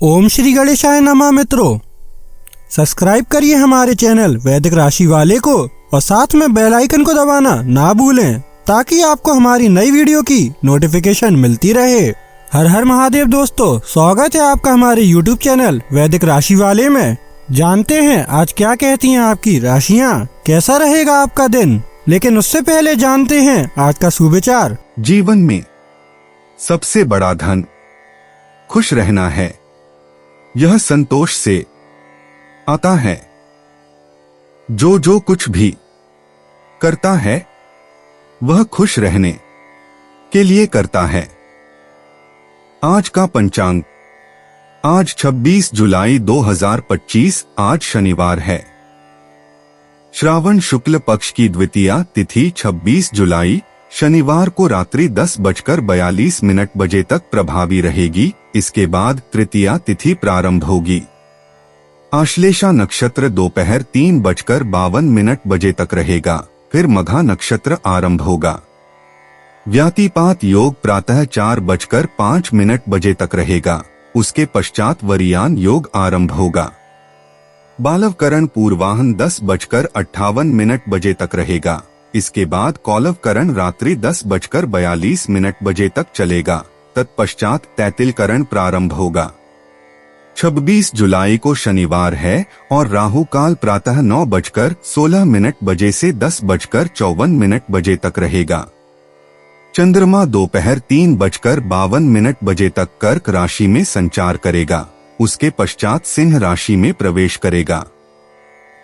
ओम श्री गणेशाय नमः। मित्रों, सब्सक्राइब करिए हमारे चैनल वैदिक राशि वाले को और साथ में बेल आइकन को दबाना ना भूलें ताकि आपको हमारी नई वीडियो की नोटिफिकेशन मिलती रहे। हर हर महादेव दोस्तों, स्वागत है आपका हमारे YouTube चैनल वैदिक राशि वाले में। जानते हैं आज क्या कहती हैं आपकी राशियां, कैसा रहेगा आपका दिन। लेकिन उससे पहले जानते हैं आज का सुविचार। जीवन में सबसे बड़ा धन खुश रहना है। यह संतोष से आता है। जो कुछ भी करता है वह खुश रहने के लिए करता है। आज का पंचांग, आज 26 जुलाई 2025, आज शनिवार है। श्रावण शुक्ल पक्ष की द्वितीया तिथि 26 जुलाई शनिवार को रात्रि 10:42 बजे तक प्रभावी रहेगी। इसके बाद तृतीया तिथि प्रारंभ होगी। आश्लेषा नक्षत्र दोपहर 3:52 बजे तक रहेगा। फिर मघा नक्षत्र आरंभ होगा। व्यातिपात योग प्रातः 4:05 बजे तक रहेगा। उसके पश्चात वरियान योग आरंभ होगा। बालवकरण पूर्वाहन 10:58 बजे तक रहेगा। इसके बाद कौलवकरण रात्रि 10:42 बजे तक चलेगा। तत्पश्चात तैतिलकरण प्रारंभ होगा। 26 जुलाई को शनिवार है और राहु काल प्रातः 9:16 बजे से 10:54 बजे तक रहेगा। चंद्रमा दोपहर 3:52 बजे तक कर्क राशि में संचार करेगा। उसके पश्चात सिंह राशि में प्रवेश करेगा।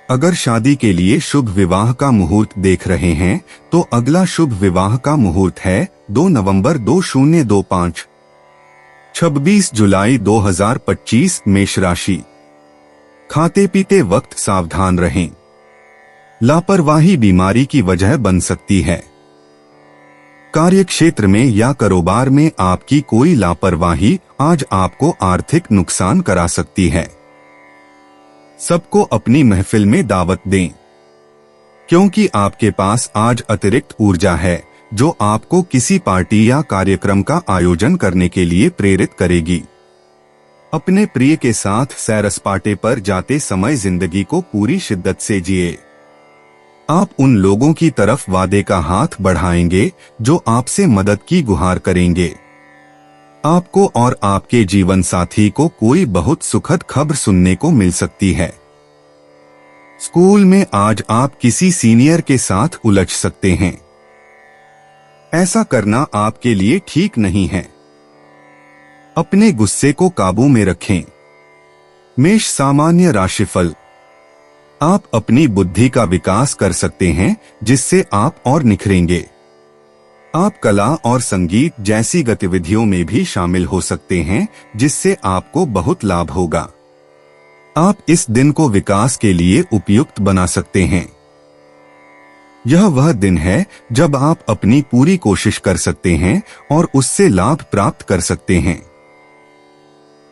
अगर शादी के लिए शुभ विवाह का मुहूर्त देख रहे हैं तो अगला शुभ विवाह का मुहूर्त है 2 नवंबर 2025। 26 जुलाई 2025 मेष राशि। खाते पीते वक्त सावधान रहें। लापरवाही बीमारी की वजह बन सकती है। कार्यक्षेत्र में या कारोबार में आपकी कोई लापरवाही आज आपको आर्थिक नुकसान करा सकती है। सबको अपनी महफिल में दावत दें, क्योंकि आपके पास आज अतिरिक्त ऊर्जा है जो आपको किसी पार्टी या कार्यक्रम का आयोजन करने के लिए प्रेरित करेगी। अपने प्रिय के साथ सैर सपाटे पर जाते समय जिंदगी को पूरी शिद्दत से जिए। आप उन लोगों की तरफ वादे का हाथ बढ़ाएंगे जो आपसे मदद की गुहार करेंगे। आपको और आपके जीवन साथी को कोई बहुत सुखद खबर सुनने को मिल सकती है। स्कूल में आज आप किसी सीनियर के साथ उलझ सकते हैं। ऐसा करना आपके लिए ठीक नहीं है। अपने गुस्से को काबू में रखें। मेष सामान्य राशिफल। आप अपनी बुद्धि का विकास कर सकते हैं जिससे आप और निखरेंगे। आप कला और संगीत जैसी गतिविधियों में भी शामिल हो सकते हैं जिससे आपको बहुत लाभ होगा। आप इस दिन को विकास के लिए उपयुक्त बना सकते हैं। यह वह दिन है जब आप अपनी पूरी कोशिश कर सकते हैं और उससे लाभ प्राप्त कर सकते हैं।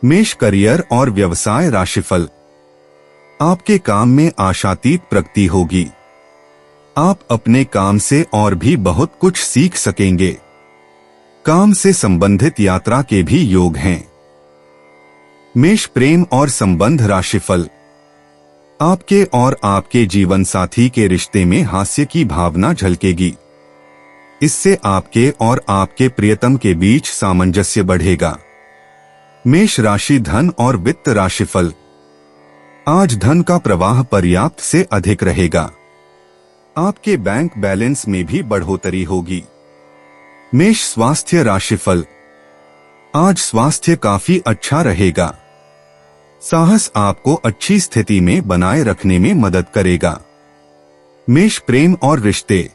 मेष करियर और व्यवसाय राशिफल। आपके काम में आशातीत प्रगति होगी। आप अपने काम से और भी बहुत कुछ सीख सकेंगे। काम से संबंधित यात्रा के भी योग हैं। मेष प्रेम और संबंध राशिफल। आपके और आपके जीवन साथी के रिश्ते में हास्य की भावना झलकेगी। इससे आपके और आपके प्रियतम के बीच सामंजस्य बढ़ेगा। मेष राशि धन और वित्त राशिफल। आज धन का प्रवाह पर्याप्त से अधिक रहेगा। आपके बैंक बैलेंस में भी बढ़ोतरी होगी। मेष स्वास्थ्य राशिफल। आज स्वास्थ्य काफी अच्छा रहेगा। साहस आपको अच्छी स्थिति में बनाए रखने में मदद करेगा। मेष प्रेम और रिश्ते।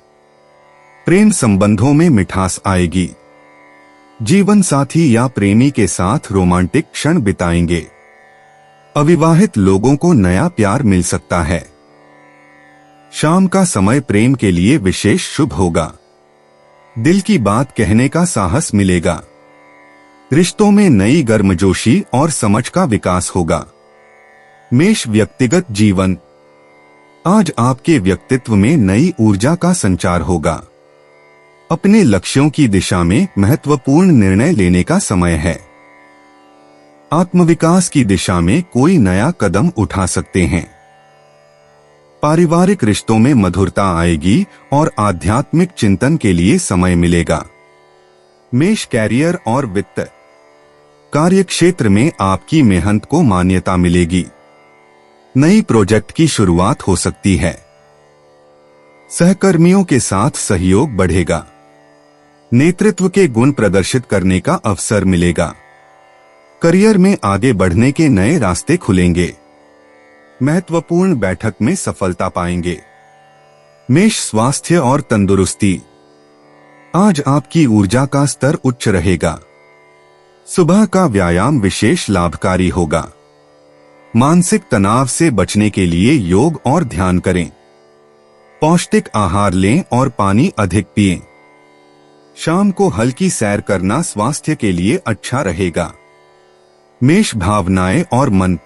प्रेम संबंधों में मिठास आएगी। जीवन साथी या प्रेमी के साथ रोमांटिक क्षण बिताएंगे। अविवाहित लोगों को नया प्यार मिल सकता है। शाम का समय प्रेम के लिए विशेष शुभ होगा। दिल की बात कहने का साहस मिलेगा। रिश्तों में नई गर्मजोशी और समझ का विकास होगा। मेष व्यक्तिगत जीवन। आज आपके व्यक्तित्व में नई ऊर्जा का संचार होगा। अपने लक्ष्यों की दिशा में महत्वपूर्ण निर्णय लेने का समय है। आत्मविकास की दिशा में कोई नया कदम उठा सकते हैं। पारिवारिक रिश्तों में मधुरता आएगी और आध्यात्मिक चिंतन के लिए समय मिलेगा। मेष कैरियर और वित्त। कार्य क्षेत्र में आपकी मेहनत को मान्यता मिलेगी। नई प्रोजेक्ट की शुरुआत हो सकती है। सहकर्मियों के साथ सहयोग बढ़ेगा। नेतृत्व के गुण प्रदर्शित करने का अवसर मिलेगा। करियर में आगे बढ़ने के नए रास्ते खुलेंगे। महत्वपूर्ण बैठक में सफलता पाएंगे। मेष स्वास्थ्य और तंदुरुस्ती। आज आपकी ऊर्जा का स्तर उच्च रहेगा। सुबह का व्यायाम विशेष लाभकारी होगा। मानसिक तनाव से बचने के लिए योग और ध्यान करें। पौष्टिक आहार लें और पानी अधिक पिएं। शाम को हल्की सैर करना स्वास्थ्य के लिए अच्छा रहेगा। मेष भावनाएं और मन।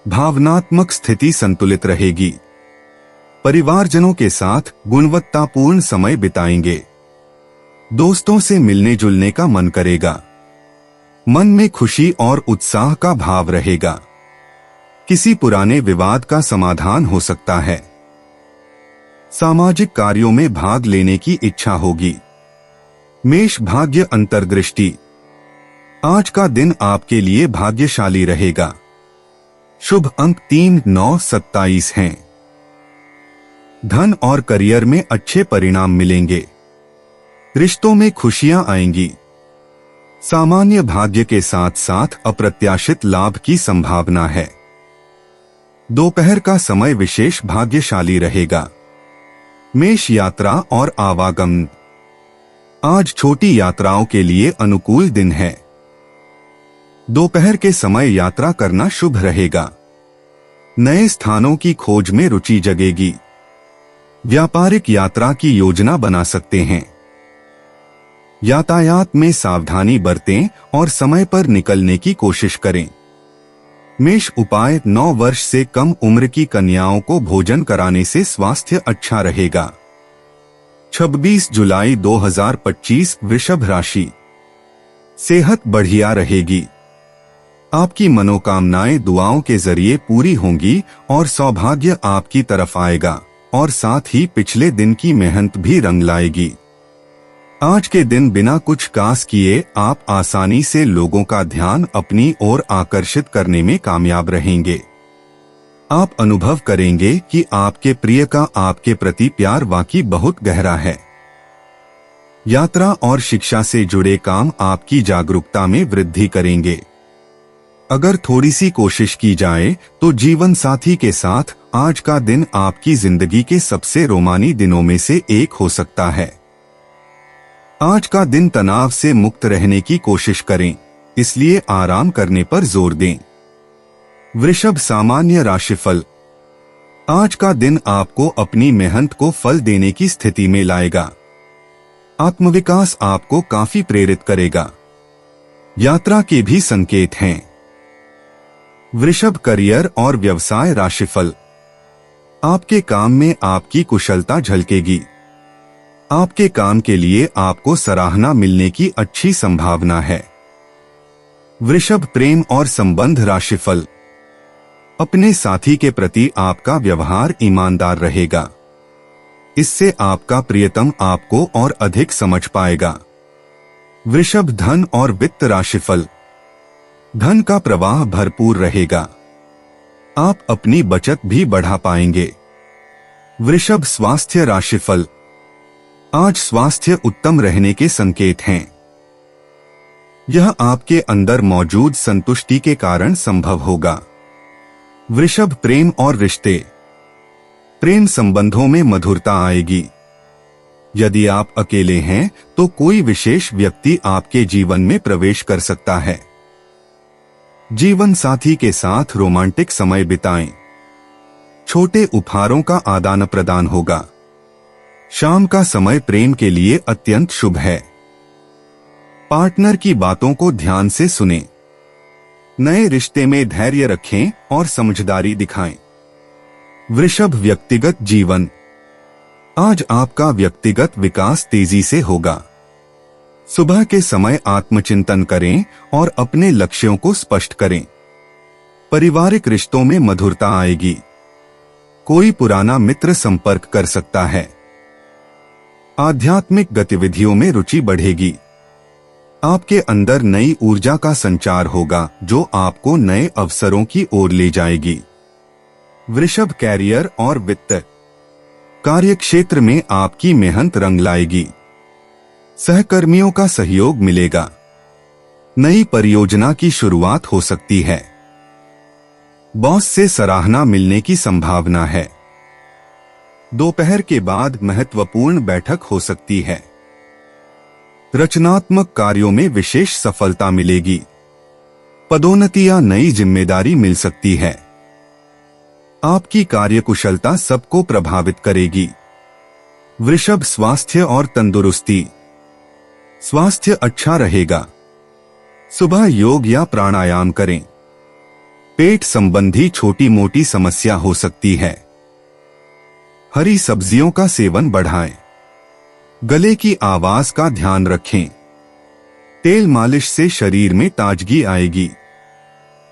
भावनात्मक स्थिति संतुलित रहेगी। परिवारजनों के साथ गुणवत्तापूर्ण समय बिताएंगे। दोस्तों से मिलने जुलने का मन करेगा। मन में खुशी और उत्साह का भाव रहेगा। किसी पुराने विवाद का समाधान हो सकता है। सामाजिक कार्यों में भाग लेने की इच्छा होगी। मेष भाग्य अंतर्दृष्टि। आज का दिन आपके लिए भाग्यशाली रहेगा। शुभ अंक 3, 9, 27 हैं। धन और करियर में अच्छे परिणाम मिलेंगे। रिश्तों में खुशियां आएंगी। सामान्य भाग्य के साथ साथ अप्रत्याशित लाभ की संभावना है। दोपहर का समय विशेष भाग्यशाली रहेगा। मेष यात्रा और आवागमन। आज छोटी यात्राओं के लिए अनुकूल दिन है। दोपहर के समय यात्रा करना शुभ रहेगा। नए स्थानों की खोज में रुचि जगेगी। व्यापारिक यात्रा की योजना बना सकते हैं। यातायात में सावधानी बरतें और समय पर निकलने की कोशिश करें। मेष उपाय। 9 वर्ष से कम उम्र की कन्याओं को भोजन कराने से स्वास्थ्य अच्छा रहेगा। 26 जुलाई 2025 वृषभ राशि। सेहत बढ़िया रहेगी। आपकी मनोकामनाएं दुआओं के जरिए पूरी होंगी और सौभाग्य आपकी तरफ आएगा और साथ ही पिछले दिन की मेहनत भी रंग लाएगी। आज के दिन बिना कुछ कास किए आप आसानी से लोगों का ध्यान अपनी ओर आकर्षित करने में कामयाब रहेंगे। आप अनुभव करेंगे कि आपके प्रिय का आपके प्रति प्यार वाकई बहुत गहरा है। यात्रा और शिक्षा से जुड़े काम आपकी जागरूकता में वृद्धि करेंगे। अगर थोड़ी सी कोशिश की जाए तो जीवन साथी के साथ आज का दिन आपकी जिंदगी के सबसे रोमानी दिनों में से एक हो सकता है। आज का दिन तनाव से मुक्त रहने की कोशिश करें, इसलिए आराम करने पर जोर दें। वृषभ सामान्य राशिफल। आज का दिन आपको अपनी मेहनत को फल देने की स्थिति में लाएगा। आत्मविकास आपको काफी प्रेरित करेगा। यात्रा के भी संकेत हैं। वृषभ करियर और व्यवसाय राशिफल। आपके काम में आपकी कुशलता झलकेगी। आपके काम के लिए आपको सराहना मिलने की अच्छी संभावना है। वृषभ प्रेम और संबंध राशिफल। अपने साथी के प्रति आपका व्यवहार ईमानदार रहेगा। इससे आपका प्रियतम आपको और अधिक समझ पाएगा। वृषभ धन और वित्त राशिफल। धन का प्रवाह भरपूर रहेगा। आप अपनी बचत भी बढ़ा पाएंगे। वृषभ स्वास्थ्य राशिफल। आज स्वास्थ्य उत्तम रहने के संकेत हैं। यह आपके अंदर मौजूद संतुष्टि के कारण संभव होगा। वृषभ प्रेम और रिश्ते। प्रेम संबंधों में मधुरता आएगी। यदि आप अकेले हैं तो कोई विशेष व्यक्ति आपके जीवन में प्रवेश कर सकता है। जीवन साथी के साथ रोमांटिक समय बिताएं। छोटे उपहारों का आदान प्रदान होगा। शाम का समय प्रेम के लिए अत्यंत शुभ है। पार्टनर की बातों को ध्यान से सुनें। नए रिश्ते में धैर्य रखें और समझदारी दिखाएं। वृषभ व्यक्तिगत जीवन। आज आपका व्यक्तिगत विकास तेजी से होगा। सुबह के समय आत्मचिंतन करें और अपने लक्ष्यों को स्पष्ट करें। पारिवारिक रिश्तों में मधुरता आएगी। कोई पुराना मित्र संपर्क कर सकता है। आध्यात्मिक गतिविधियों में रुचि बढ़ेगी। आपके अंदर नई ऊर्जा का संचार होगा जो आपको नए अवसरों की ओर ले जाएगी। वृषभ, कैरियर और वित्त। कार्यक्षेत्र में आपकी मेहनत रंग लाएगी। सहकर्मियों का सहयोग मिलेगा। नई परियोजना की शुरुआत हो सकती है। बॉस से सराहना मिलने की संभावना है। दोपहर के बाद महत्वपूर्ण बैठक हो सकती है। रचनात्मक कार्यों में विशेष सफलता मिलेगी। पदोन्नति या नई जिम्मेदारी मिल सकती है। आपकी कार्यकुशलता सबको प्रभावित करेगी। वृषभ, स्वास्थ्य और तंदुरुस्ती। स्वास्थ्य अच्छा रहेगा। सुबह योग या प्राणायाम करें। पेट संबंधी छोटी मोटी समस्या हो सकती है। हरी सब्जियों का सेवन बढ़ाएं। गले की आवाज का ध्यान रखें। तेल मालिश से शरीर में ताजगी आएगी।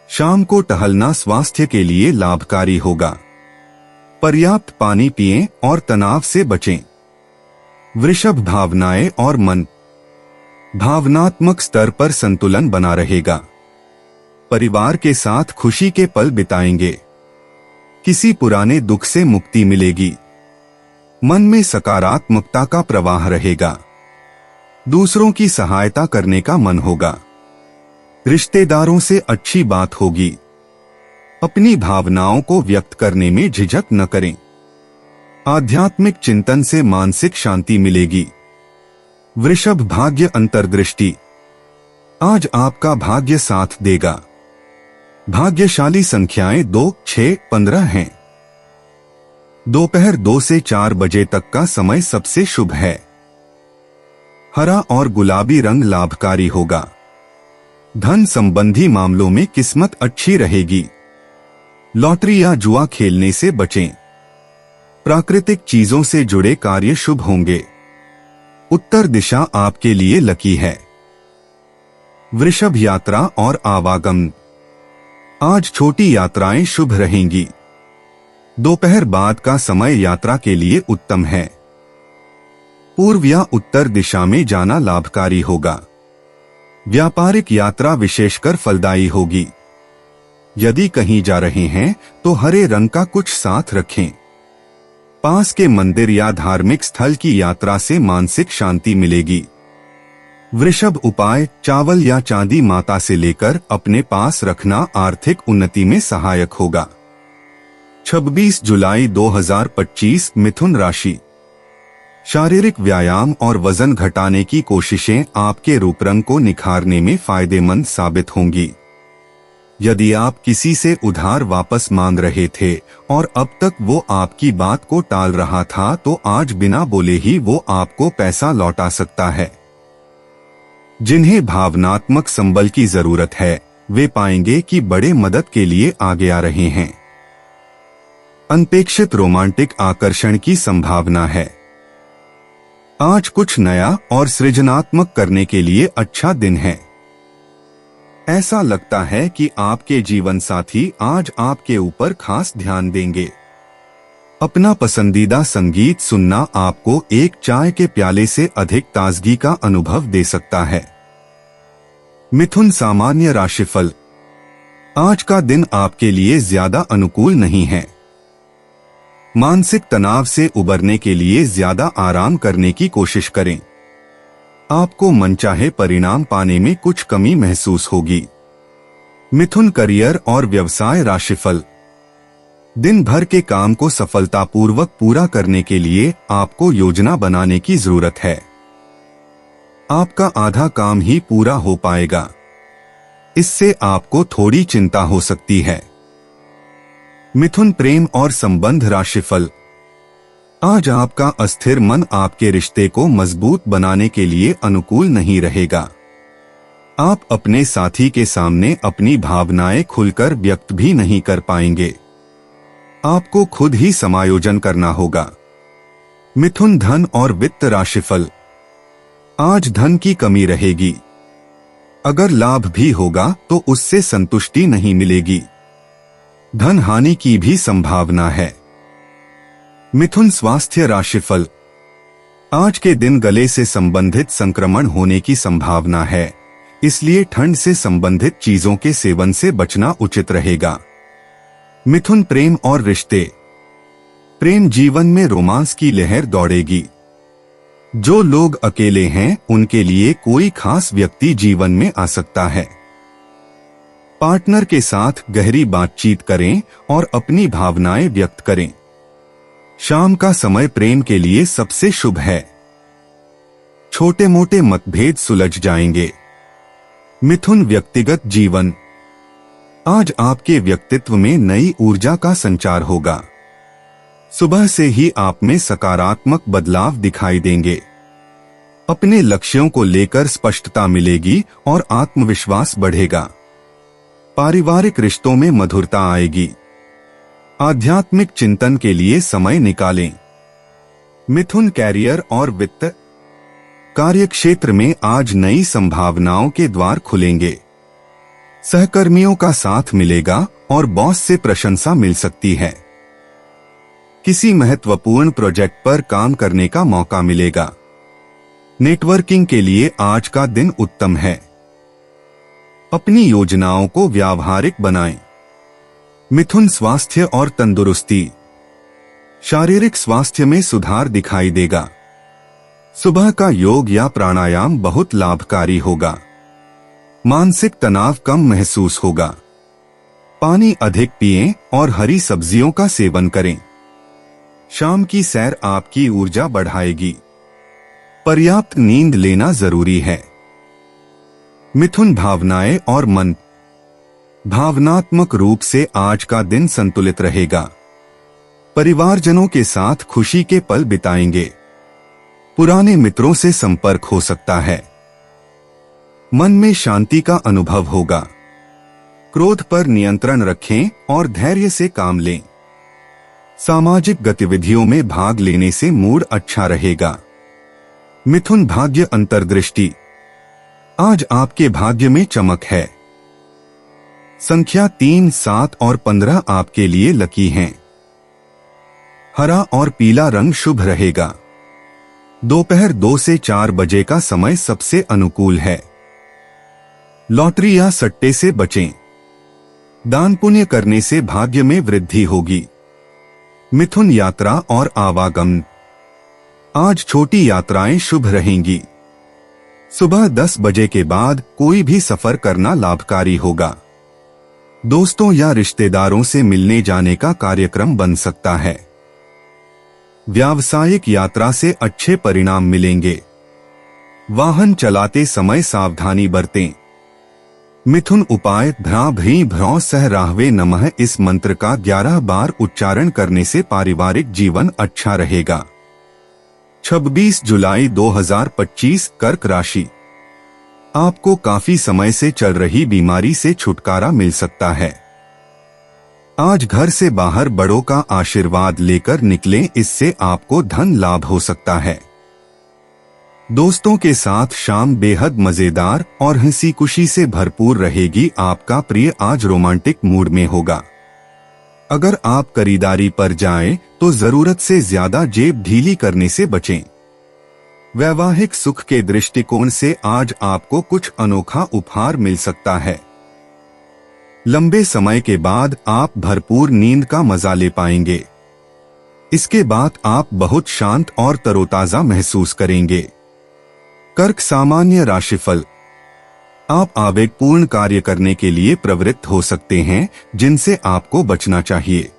शाम को टहलना स्वास्थ्य के लिए लाभकारी होगा। पर्याप्त पानी पिएं और तनाव से बचें। वृषभ, भावनाएं और मन। भावनात्मक स्तर पर संतुलन बना रहेगा। परिवार के साथ खुशी के पल बिताएंगे। किसी पुराने दुख से मुक्ति मिलेगी। मन में सकारात्मकता का प्रवाह रहेगा। दूसरों की सहायता करने का मन होगा। रिश्तेदारों से अच्छी बात होगी। अपनी भावनाओं को व्यक्त करने में झिझक न करें। आध्यात्मिक चिंतन से मानसिक शांति मिलेगी। वृषभ, भाग्य अंतर्दृष्टि। आज आपका भाग्य साथ देगा। भाग्यशाली संख्याएं 2, 6, 15 हैं। दोपहर 2 से 4 बजे तक का समय सबसे शुभ है। हरा और गुलाबी रंग लाभकारी होगा। धन संबंधी मामलों में किस्मत अच्छी रहेगी। लॉटरी या जुआ खेलने से बचें। प्राकृतिक चीजों से जुड़े कार्य शुभ होंगे। उत्तर दिशा आपके लिए लकी है। वृषभ, यात्रा और आवागमन। आज छोटी यात्राएं शुभ रहेंगी। दोपहर बाद का समय यात्रा के लिए उत्तम है। पूर्व या उत्तर दिशा में जाना लाभकारी होगा। व्यापारिक यात्रा विशेषकर फलदायी होगी। यदि कहीं जा रहे हैं तो हरे रंग का कुछ साथ रखें। पास के मंदिर या धार्मिक स्थल की यात्रा से मानसिक शांति मिलेगी। वृषभ, उपाय। चावल या चांदी माता से लेकर अपने पास रखना आर्थिक उन्नति में सहायक होगा। 26 जुलाई 2025, मिथुन राशि। शारीरिक व्यायाम और वजन घटाने की कोशिशें आपके रूप रंग को निखारने में फायदेमंद साबित होंगी। यदि आप किसी से उधार वापस मांग रहे थे और अब तक वो आपकी बात को टाल रहा था, तो आज बिना बोले ही वो आपको पैसा लौटा सकता है। जिन्हें भावनात्मक संबल की जरूरत है वे पाएंगे कि बड़े मदद के लिए आगे आ रहे हैं। अनपेक्षित रोमांटिक आकर्षण की संभावना है। आज कुछ नया और सृजनात्मक करने के लिए अच्छा दिन है। ऐसा लगता है कि आपके जीवन साथी आज आपके ऊपर खास ध्यान देंगे। अपना पसंदीदा संगीत सुनना आपको एक चाय के प्याले से अधिक ताजगी का अनुभव दे सकता है। मिथुन, सामान्य राशिफल। आज का दिन आपके लिए ज्यादा अनुकूल नहीं है। मानसिक तनाव से उबरने के लिए ज्यादा आराम करने की कोशिश करें। आपको मनचाहे परिणाम पाने में कुछ कमी महसूस होगी। मिथुन, करियर और व्यवसाय राशिफल। दिन भर के काम को सफलतापूर्वक पूरा करने के लिए आपको योजना बनाने की जरूरत है। आपका आधा काम ही पूरा हो पाएगा। इससे आपको थोड़ी चिंता हो सकती है। मिथुन, प्रेम और संबंध राशिफल। आज आपका अस्थिर मन आपके रिश्ते को मजबूत बनाने के लिए अनुकूल नहीं रहेगा। आप अपने साथी के सामने अपनी भावनाएं खुलकर व्यक्त भी नहीं कर पाएंगे। आपको खुद ही समायोजन करना होगा। मिथुन, धन और वित्त राशिफल। आज धन की कमी रहेगी। अगर लाभ भी होगा तो उससे संतुष्टि नहीं मिलेगी। धन हानि की भी संभावना है। मिथुन स्वास्थ्य राशिफल। आज के दिन गले से संबंधित संक्रमण होने की संभावना है, इसलिए ठंड से संबंधित चीजों के सेवन से बचना उचित रहेगा। मिथुन प्रेम और रिश्ते। प्रेम जीवन में रोमांस की लहर दौड़ेगी। जो लोग अकेले हैं उनके लिए कोई खास व्यक्ति जीवन में आ सकता है। पार्टनर के साथ गहरी बातचीत करें और अपनी भावनाएं व्यक्त करें। शाम का समय प्रेम के लिए सबसे शुभ है। छोटे मोटे मतभेद सुलझ जाएंगे। मिथुन व्यक्तिगत जीवन। आज आपके व्यक्तित्व में नई ऊर्जा का संचार होगा। सुबह से ही आप में सकारात्मक बदलाव दिखाई देंगे। अपने लक्ष्यों को लेकर स्पष्टता मिलेगी और आत्मविश्वास बढ़ेगा। पारिवारिक रिश्तों में मधुरता आएगी। आध्यात्मिक चिंतन के लिए समय निकालें। मिथुन कैरियर और वित्त। कार्यक्षेत्र में आज नई संभावनाओं के द्वार खुलेंगे। सहकर्मियों का साथ मिलेगा और बॉस से प्रशंसा मिल सकती है। किसी महत्वपूर्ण प्रोजेक्ट पर काम करने का मौका मिलेगा। नेटवर्किंग के लिए आज का दिन उत्तम है। अपनी योजनाओं को व्यावहारिक बनाएं। मिथुन स्वास्थ्य और तंदुरुस्ती। शारीरिक स्वास्थ्य में सुधार दिखाई देगा। सुबह का योग या प्राणायाम बहुत लाभकारी होगा। मानसिक तनाव कम महसूस होगा। पानी अधिक पिएं और हरी सब्जियों का सेवन करें। शाम की सैर आपकी ऊर्जा बढ़ाएगी। पर्याप्त नींद लेना जरूरी है। मिथुन भावनाएं और मन। भावनात्मक रूप से आज का दिन संतुलित रहेगा। परिवारजनों के साथ खुशी के पल बिताएंगे। पुराने मित्रों से संपर्क हो सकता है। मन में शांति का अनुभव होगा। क्रोध पर नियंत्रण रखें और धैर्य से काम लें। सामाजिक गतिविधियों में भाग लेने से मूड अच्छा रहेगा। मिथुन भाग्य अंतर्दृष्टि। आज आपके भाग्य में चमक है। संख्या 3, 7 और 15 आपके लिए लकी हैं। हरा और पीला रंग शुभ रहेगा। दोपहर 2 से 4 बजे का समय सबसे अनुकूल है। लॉटरी या सट्टे से बचें। दान पुण्य करने से भाग्य में वृद्धि होगी। मिथुन यात्रा और आवागमन। आज छोटी यात्राएं शुभ रहेंगी। सुबह 10 बजे के बाद कोई भी सफर करना लाभकारी होगा। दोस्तों या रिश्तेदारों से मिलने जाने का कार्यक्रम बन सकता है। व्यावसायिक यात्रा से अच्छे परिणाम मिलेंगे। वाहन चलाते समय सावधानी बरतें। मिथुन उपाय भ्रा भ्री भ्रौ सह राहवे नमः। इस मंत्र का 11 बार उच्चारण करने से पारिवारिक जीवन अच्छा रहेगा। 26 जुलाई 2025 कर्क राशि। आपको काफी समय से चल रही बीमारी से छुटकारा मिल सकता है। आज घर से बाहर बड़ों का आशीर्वाद लेकर निकलें, इससे आपको धन लाभ हो सकता है। दोस्तों के साथ शाम बेहद मजेदार और हंसी खुशी से भरपूर रहेगी। आपका प्रिय आज रोमांटिक मूड में होगा। अगर आप खरीदारी पर जाएं तो जरूरत से ज्यादा जेब ढीली करने से बचें। वैवाहिक सुख के दृष्टिकोण से आज आपको कुछ अनोखा उपहार मिल सकता है। लंबे समय के बाद आप भरपूर नींद का मजा ले पाएंगे। इसके बाद आप बहुत शांत और तरोताजा महसूस करेंगे। कर्क सामान्य राशिफल। आप आवेगपूर्ण कार्य करने के लिए प्रवृत्त हो सकते हैं, जिनसे आपको बचना चाहिए।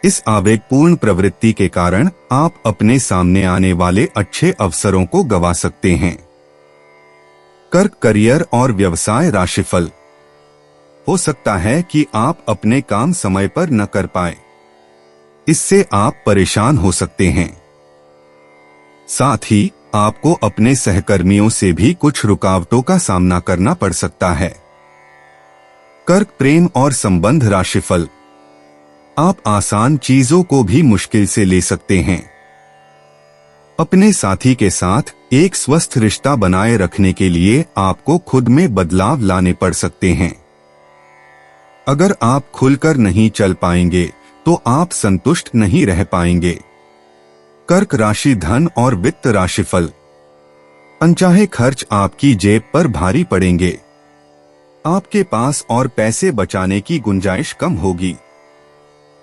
इस आवेगपूर्ण प्रवृत्ति के कारण आप अपने सामने आने वाले अच्छे अवसरों को गंवा सकते हैं। कर्क करियर और व्यवसाय राशिफल। हो सकता है कि आप अपने काम समय पर न कर पाए। इससे आप परेशान हो सकते हैं। साथ ही आपको अपने सहकर्मियों से भी कुछ रुकावटों का सामना करना पड़ सकता है। कर्क प्रेम और संबंध राशिफल। आप आसान चीजों को भी मुश्किल से ले सकते हैं। अपने साथी के साथ एक स्वस्थ रिश्ता बनाए रखने के लिए आपको खुद में बदलाव लाने पड़ सकते हैं। अगर आप खुलकर नहीं चल पाएंगे तो आप संतुष्ट नहीं रह पाएंगे। कर्क राशि, धन और वित्त राशिफल। अनचाहे खर्च आपकी जेब पर भारी पड़ेंगे। आपके पास और पैसे बचाने की गुंजाइश कम होगी।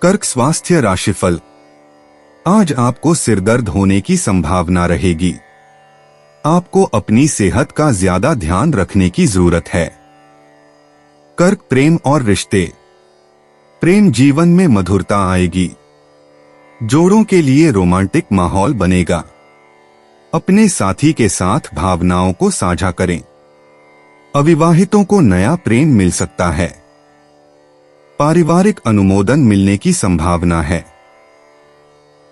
कर्क स्वास्थ्य राशिफल। आज आपको सिरदर्द होने की संभावना रहेगी। आपको अपनी सेहत का ज्यादा ध्यान रखने की जरूरत है। कर्क प्रेम और रिश्ते। प्रेम जीवन में मधुरता आएगी। जोड़ों के लिए रोमांटिक माहौल बनेगा। अपने साथी के साथ भावनाओं को साझा करें। अविवाहितों को नया प्रेम मिल सकता है। पारिवारिक अनुमोदन मिलने की संभावना है।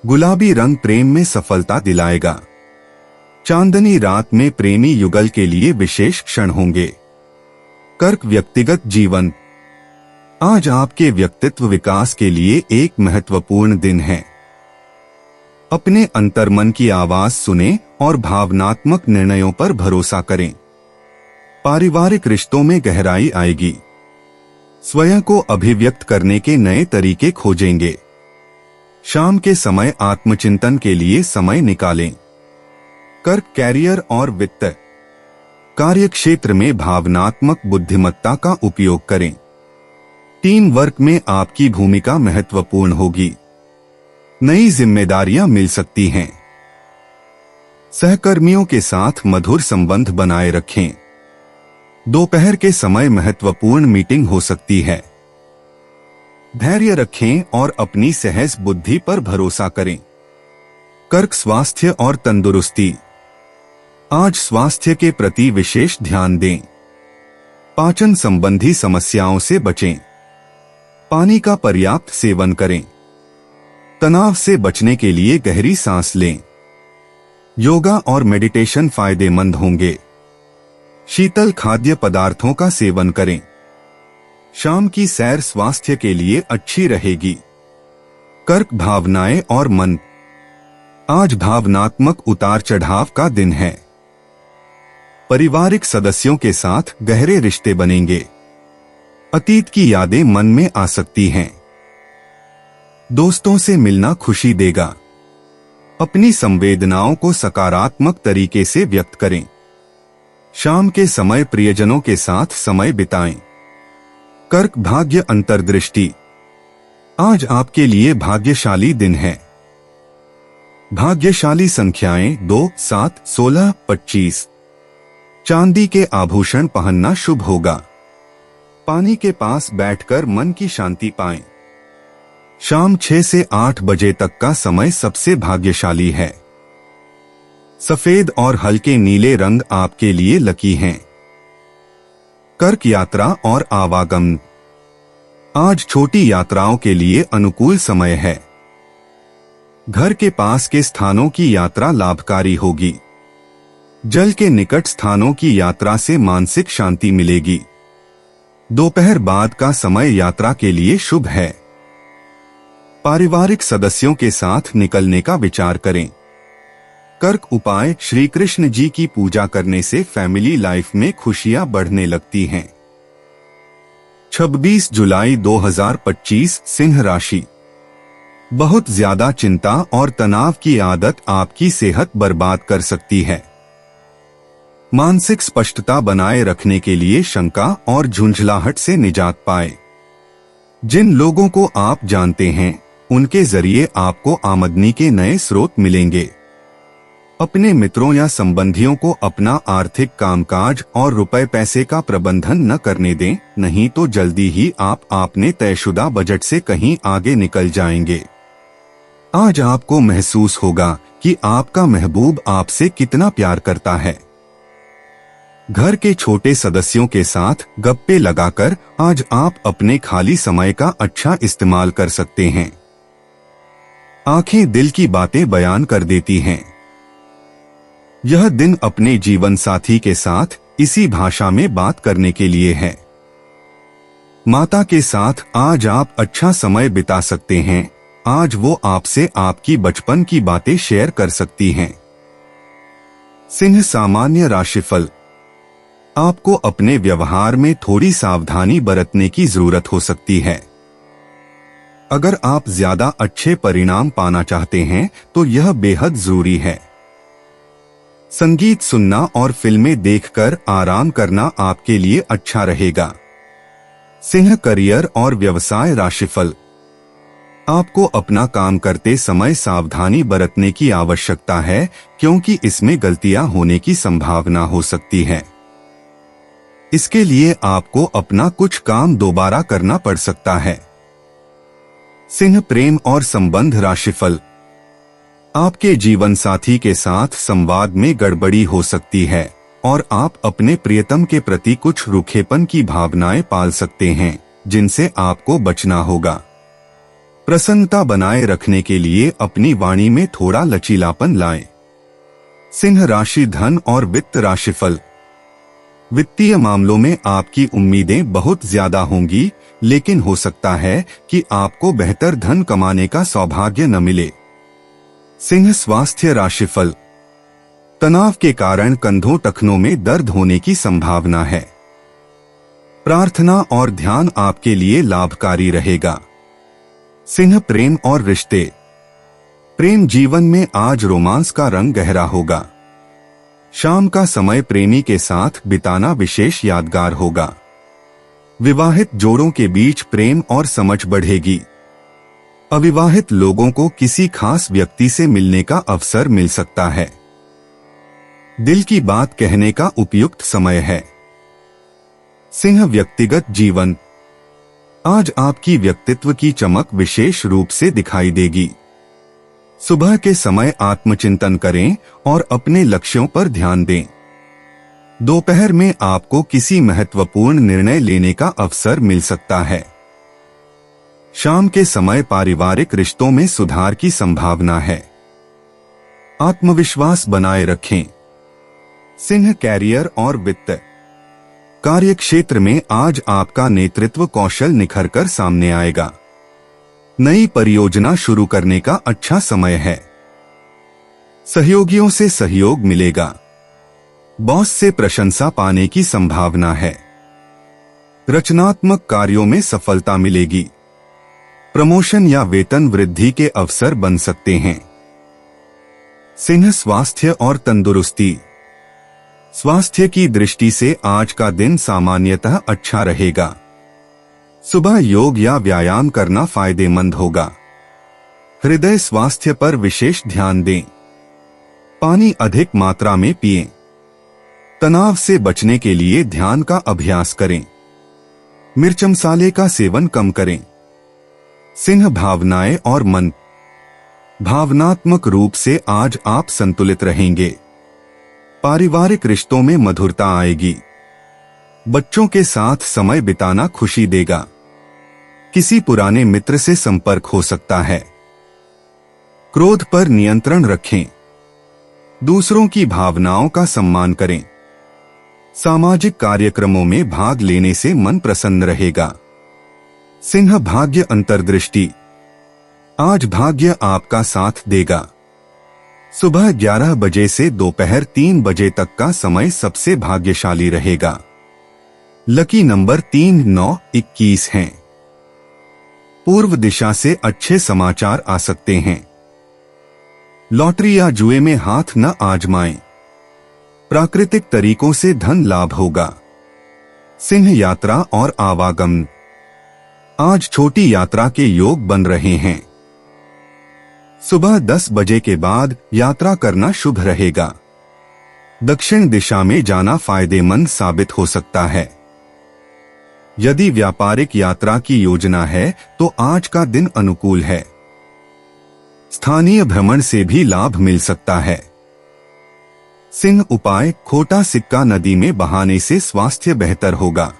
गुलाबी रंग प्रेम में सफलता दिलाएगा। चांदनी रात में प्रेमी युगल के लिए विशेष क्षण होंगे। कर्क व्यक्तिगत जीवन। आज आपके व्यक्तित्व विकास के लिए एक महत्वपूर्ण दिन है। अपने अंतर्मन की आवाज सुनें और भावनात्मक निर्णयों पर भरोसा करें। पारिवारिक रिश्तों में गहराई आएगी। स्वयं को अभिव्यक्त करने के नए तरीके खोजेंगे। शाम के समय आत्मचिंतन के लिए समय निकालें। कर्क कैरियर और वित्त। कार्यक्षेत्र में भावनात्मक बुद्धिमत्ता का उपयोग करें। टीम वर्क में आपकी भूमिका महत्वपूर्ण होगी। नई जिम्मेदारियां मिल सकती हैं। सहकर्मियों के साथ मधुर संबंध बनाए रखें। दोपहर के समय महत्वपूर्ण मीटिंग हो सकती है। धैर्य रखें और अपनी सहज बुद्धि पर भरोसा करें। कर्क स्वास्थ्य और तंदुरुस्ती। आज स्वास्थ्य के प्रति विशेष ध्यान दें। पाचन संबंधी समस्याओं से बचें। पानी का पर्याप्त सेवन करें। तनाव से बचने के लिए गहरी सांस लें। योगा और मेडिटेशन फायदेमंद होंगे। शीतल खाद्य पदार्थों का सेवन करें। शाम की सैर स्वास्थ्य के लिए अच्छी रहेगी। कर्क भावनाएं और मन। आज भावनात्मक उतार चढ़ाव का दिन है। पारिवारिक सदस्यों के साथ गहरे रिश्ते बनेंगे। अतीत की यादें मन में आ सकती हैं। दोस्तों से मिलना खुशी देगा। अपनी संवेदनाओं को सकारात्मक तरीके से व्यक्त करें। शाम के समय प्रियजनों के साथ समय बिताएं। कर्क भाग्य अंतर्दृष्टि। आज आपके लिए भाग्यशाली दिन है। भाग्यशाली संख्याएं 2, 7, 16, 25। चांदी के आभूषण पहनना शुभ होगा। पानी के पास बैठकर मन की शांति पाएं। शाम 6 से 8 बजे तक का समय सबसे भाग्यशाली है। सफेद और हल्के नीले रंग आपके लिए लकी हैं। कर्क यात्रा और आवागमन। आज छोटी यात्राओं के लिए अनुकूल समय है। घर के पास के स्थानों की यात्रा लाभकारी होगी। जल के निकट स्थानों की यात्रा से मानसिक शांति मिलेगी। दोपहर बाद का समय यात्रा के लिए शुभ है। पारिवारिक सदस्यों के साथ निकलने का विचार करें। कर्क उपाय। श्री कृष्ण जी की पूजा करने से फैमिली लाइफ में खुशियां बढ़ने लगती हैं। 26 जुलाई 2025 सिंह राशि। बहुत ज्यादा चिंता और तनाव की आदत आपकी सेहत बर्बाद कर सकती है। मानसिक स्पष्टता बनाए रखने के लिए शंका और झुंझलाहट से निजात पाए। जिन लोगों को आप जानते हैं उनके जरिए आपको आमदनी के नए स्रोत मिलेंगे। अपने मित्रों या संबंधियों को अपना आर्थिक कामकाज और रुपए पैसे का प्रबंधन न करने दें, नहीं तो जल्दी ही आप अपने तयशुदा बजट से कहीं आगे निकल जाएंगे। आज आपको महसूस होगा कि आपका महबूब आपसे कितना प्यार करता है। घर के छोटे सदस्यों के साथ गप्पे लगाकर आज आप अपने खाली समय का अच्छा इस्तेमाल कर सकते हैं। आंखें दिल की बातें बयान कर देती हैं। यह दिन अपने जीवन साथी के साथ इसी भाषा में बात करने के लिए है। माता के साथ आज आप अच्छा समय बिता सकते हैं। आज वो आपसे आपकी बचपन की बातें शेयर कर सकती हैं। सिंह सामान्य राशिफल। आपको अपने व्यवहार में थोड़ी सावधानी बरतने की जरूरत हो सकती है। अगर आप ज्यादा अच्छे परिणाम पाना चाहते हैं तो यह बेहद जरूरी है। संगीत सुनना और फिल्में देखकर आराम करना आपके लिए अच्छा रहेगा। सिंह करियर और व्यवसाय राशिफल। आपको अपना काम करते समय सावधानी बरतने की आवश्यकता है, क्योंकि इसमें गलतियां होने की संभावना हो सकती है। इसके लिए आपको अपना कुछ काम दोबारा करना पड़ सकता है। सिंह प्रेम और संबंध राशिफल। आपके जीवन साथी के साथ संवाद में गड़बड़ी हो सकती है और आप अपने प्रियतम के प्रति कुछ रूखेपन की भावनाएं पाल सकते हैं, जिनसे आपको बचना होगा। प्रसन्नता बनाए रखने के लिए अपनी वाणी में थोड़ा लचीलापन लाएं। सिंह राशि धन और वित्त राशिफल। वित्तीय मामलों में आपकी उम्मीदें बहुत ज्यादा होंगी, लेकिन हो सकता है कि आपको बेहतर धन कमाने का सौभाग्य न मिले। सिंह स्वास्थ्य राशिफल। तनाव के कारण कंधों टखनों में दर्द होने की संभावना है। प्रार्थना और ध्यान आपके लिए लाभकारी रहेगा। सिंह प्रेम और रिश्ते। प्रेम जीवन में आज रोमांस का रंग गहरा होगा। शाम का समय प्रेमी के साथ बिताना विशेष यादगार होगा। विवाहित जोड़ों के बीच प्रेम और समझ बढ़ेगी। अविवाहित लोगों को किसी खास व्यक्ति से मिलने का अवसर मिल सकता है। दिल की बात कहने का उपयुक्त समय है। सिंह व्यक्तिगत जीवन। आज आपकी व्यक्तित्व की चमक विशेष रूप से दिखाई देगी। सुबह के समय आत्मचिंतन करें और अपने लक्ष्यों पर ध्यान दें। दोपहर में आपको किसी महत्वपूर्ण निर्णय लेने का अवसर मिल सकता है। शाम के समय पारिवारिक रिश्तों में सुधार की संभावना है। आत्मविश्वास बनाए रखें। सिंह कैरियर और वित्त। कार्यक्षेत्र में आज आपका नेतृत्व कौशल निखरकर सामने आएगा। नई परियोजना शुरू करने का अच्छा समय है। सहयोगियों से सहयोग मिलेगा। बॉस से प्रशंसा पाने की संभावना है। रचनात्मक कार्यों में सफलता मिलेगी। प्रमोशन या वेतन वृद्धि के अवसर बन सकते हैं। सिंह स्वास्थ्य और तंदुरुस्ती। स्वास्थ्य की दृष्टि से आज का दिन सामान्यतः अच्छा रहेगा। सुबह योग या व्यायाम करना फायदेमंद होगा। हृदय स्वास्थ्य पर विशेष ध्यान दें। पानी अधिक मात्रा में पिएं। तनाव से बचने के लिए ध्यान का अभ्यास करें। मिर्च मसाले का सेवन कम करें। सिंह भावनाएं और मन। भावनात्मक रूप से आज आप संतुलित रहेंगे। पारिवारिक रिश्तों में मधुरता आएगी। बच्चों के साथ समय बिताना खुशी देगा। किसी पुराने मित्र से संपर्क हो सकता है। क्रोध पर नियंत्रण रखें। दूसरों की भावनाओं का सम्मान करें। सामाजिक कार्यक्रमों में भाग लेने से मन प्रसन्न रहेगा। सिंह भाग्य अंतर्दृष्टि। आज भाग्य आपका साथ देगा। सुबह 11 बजे से दोपहर 3 बजे तक का समय सबसे भाग्यशाली रहेगा। लकी नंबर 3, 9, 21 हैं। पूर्व दिशा से अच्छे समाचार आ सकते हैं। लॉटरी या जुए में हाथ न आजमाएं। प्राकृतिक तरीकों से धन लाभ होगा। सिंह यात्रा और आवागमन। आज छोटी यात्रा के योग बन रहे हैं। सुबह 10 बजे के बाद यात्रा करना शुभ रहेगा। दक्षिण दिशा में जाना फायदेमंद साबित हो सकता है। यदि व्यापारिक यात्रा की योजना है तो आज का दिन अनुकूल है। स्थानीय भ्रमण से भी लाभ मिल सकता है। सिंह उपाय। खोटा सिक्का नदी में बहाने से स्वास्थ्य बेहतर होगा।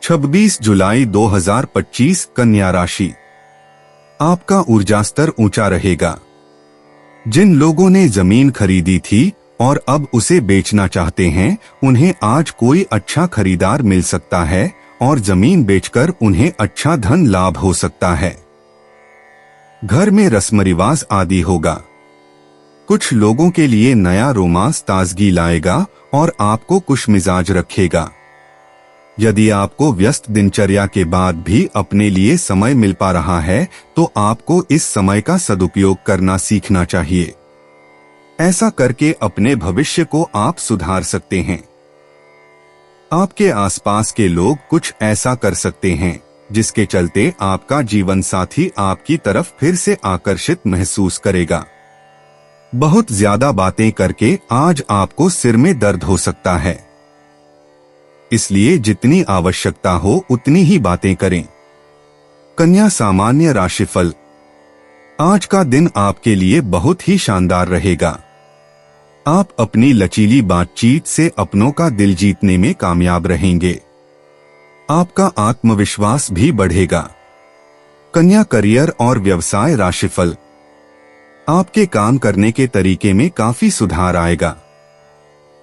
26 जुलाई 2025 कन्या राशि। आपका ऊर्जा स्तर ऊंचा रहेगा। जिन लोगों ने जमीन खरीदी थी और अब उसे बेचना चाहते हैं, उन्हें आज कोई अच्छा खरीदार मिल सकता है और जमीन बेचकर उन्हें अच्छा धन लाभ हो सकता है। घर में रस्म रिवाज आदि होगा। कुछ लोगों के लिए नया रोमांस ताजगी लाएगा और आपको खुशमिजाज रखेगा। यदि आपको व्यस्त दिनचर्या के बाद भी अपने लिए समय मिल पा रहा है तो आपको इस समय का सदुपयोग करना सीखना चाहिए। ऐसा करके अपने भविष्य को आप सुधार सकते हैं। आपके आसपास के लोग कुछ ऐसा कर सकते हैं जिसके चलते आपका जीवन साथी आपकी तरफ फिर से आकर्षित महसूस करेगा। बहुत ज्यादा बातें करके आज आपको सिर में दर्द हो सकता है, इसलिए जितनी आवश्यकता हो उतनी ही बातें करें। कन्या सामान्य राशिफल। आज का दिन आपके लिए बहुत ही शानदार रहेगा। आप अपनी लचीली बातचीत से अपनों का दिल जीतने में कामयाब रहेंगे। आपका आत्मविश्वास भी बढ़ेगा। कन्या करियर और व्यवसाय राशिफल। आपके काम करने के तरीके में काफी सुधार आएगा।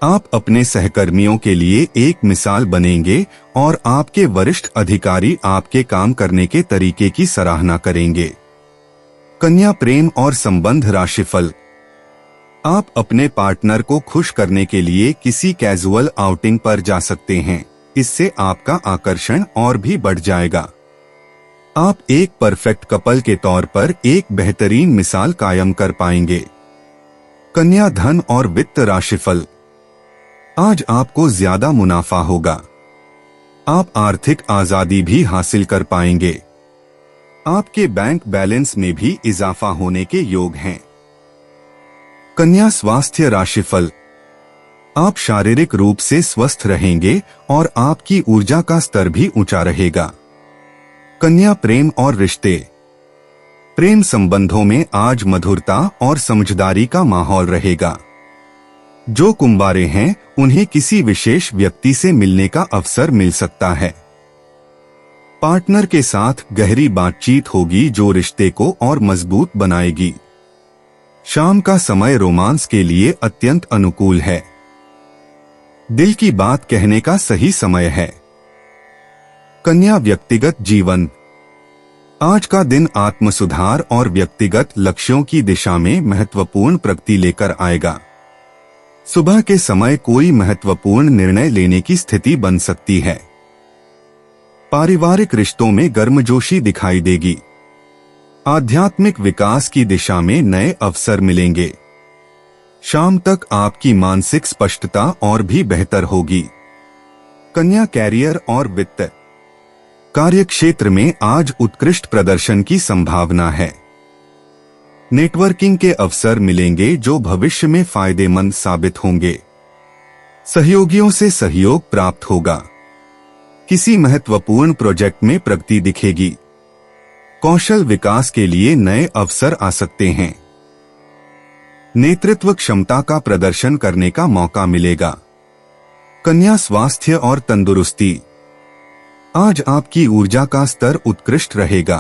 आप अपने सहकर्मियों के लिए एक मिसाल बनेंगे और आपके वरिष्ठ अधिकारी आपके काम करने के तरीके की सराहना करेंगे। कन्या प्रेम और संबंध राशिफल। आप अपने पार्टनर को खुश करने के लिए किसी कैजुअल आउटिंग पर जा सकते हैं। इससे आपका आकर्षण और भी बढ़ जाएगा। आप एक परफेक्ट कपल के तौर पर एक बेहतरीन मिसाल कायम कर पाएंगे। कन्या धन और वित्त राशिफल। आज आपको ज्यादा मुनाफा होगा। आप आर्थिक आजादी भी हासिल कर पाएंगे। आपके बैंक बैलेंस में भी इजाफा होने के योग हैं। कन्या स्वास्थ्य राशिफल। आप शारीरिक रूप से स्वस्थ रहेंगे और आपकी ऊर्जा का स्तर भी ऊंचा रहेगा। कन्या प्रेम और रिश्ते। प्रेम संबंधों में आज मधुरता और समझदारी का माहौल रहेगा। जो कुंवारे हैं उन्हें किसी विशेष व्यक्ति से मिलने का अवसर मिल सकता है। पार्टनर के साथ गहरी बातचीत होगी जो रिश्ते को और मजबूत बनाएगी। शाम का समय रोमांस के लिए अत्यंत अनुकूल है। दिल की बात कहने का सही समय है। कन्या व्यक्तिगत जीवन। आज का दिन आत्मसुधार और व्यक्तिगत लक्ष्यों की दिशा में महत्वपूर्ण प्रगति लेकर आएगा। सुबह के समय कोई महत्वपूर्ण निर्णय लेने की स्थिति बन सकती है। पारिवारिक रिश्तों में गर्मजोशी दिखाई देगी। आध्यात्मिक विकास की दिशा में नए अवसर मिलेंगे। शाम तक आपकी मानसिक स्पष्टता और भी बेहतर होगी। कन्या कैरियर और वित्त। कार्यक्षेत्र में आज उत्कृष्ट प्रदर्शन की संभावना है। नेटवर्किंग के अवसर मिलेंगे जो भविष्य में फायदेमंद साबित होंगे। सहयोगियों से सहयोग प्राप्त होगा। किसी महत्वपूर्ण प्रोजेक्ट में प्रगति दिखेगी। कौशल विकास के लिए नए अवसर आ सकते हैं। नेतृत्व क्षमता का प्रदर्शन करने का मौका मिलेगा। कन्या स्वास्थ्य और तंदुरुस्ती। आज आपकी ऊर्जा का स्तर उत्कृष्ट रहेगा।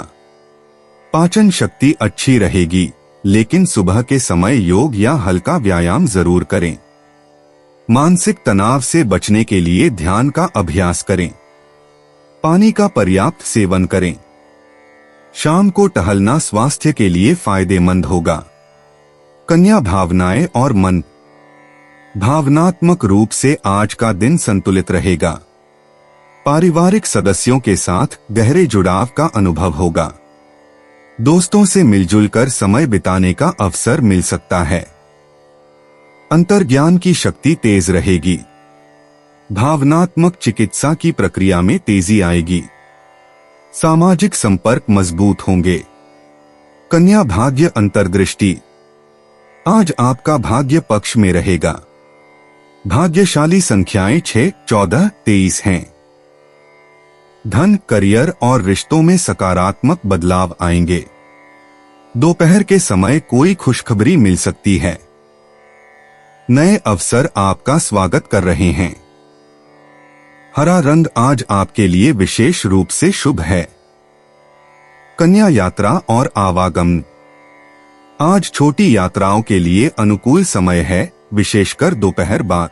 पाचन शक्ति अच्छी रहेगी, लेकिन सुबह के समय योग या हल्का व्यायाम जरूर करें। मानसिक तनाव से बचने के लिए ध्यान का अभ्यास करें। पानी का पर्याप्त सेवन करें। शाम को टहलना स्वास्थ्य के लिए फायदेमंद होगा। कन्या भावनाएं और मन। भावनात्मक रूप से आज का दिन संतुलित रहेगा। पारिवारिक सदस्यों के साथ गहरे जुड़ाव का अनुभव होगा। दोस्तों से मिलजुल कर समय बिताने का अवसर मिल सकता है। अंतर्ज्ञान की शक्ति तेज रहेगी। भावनात्मक चिकित्सा की प्रक्रिया में तेजी आएगी। सामाजिक संपर्क मजबूत होंगे। कन्या भाग्य अंतर्दृष्टि। आज आपका भाग्य पक्ष में रहेगा। भाग्यशाली संख्याएं 6, 14, 23 हैं। धन, करियर और रिश्तों में सकारात्मक बदलाव आएंगे। दोपहर के समय कोई खुशखबरी मिल सकती है। नए अवसर आपका स्वागत कर रहे हैं। हरा रंग आज आपके लिए विशेष रूप से शुभ है। कन्या यात्रा और आवागमन। आज छोटी यात्राओं के लिए अनुकूल समय है, विशेषकर दोपहर बाद।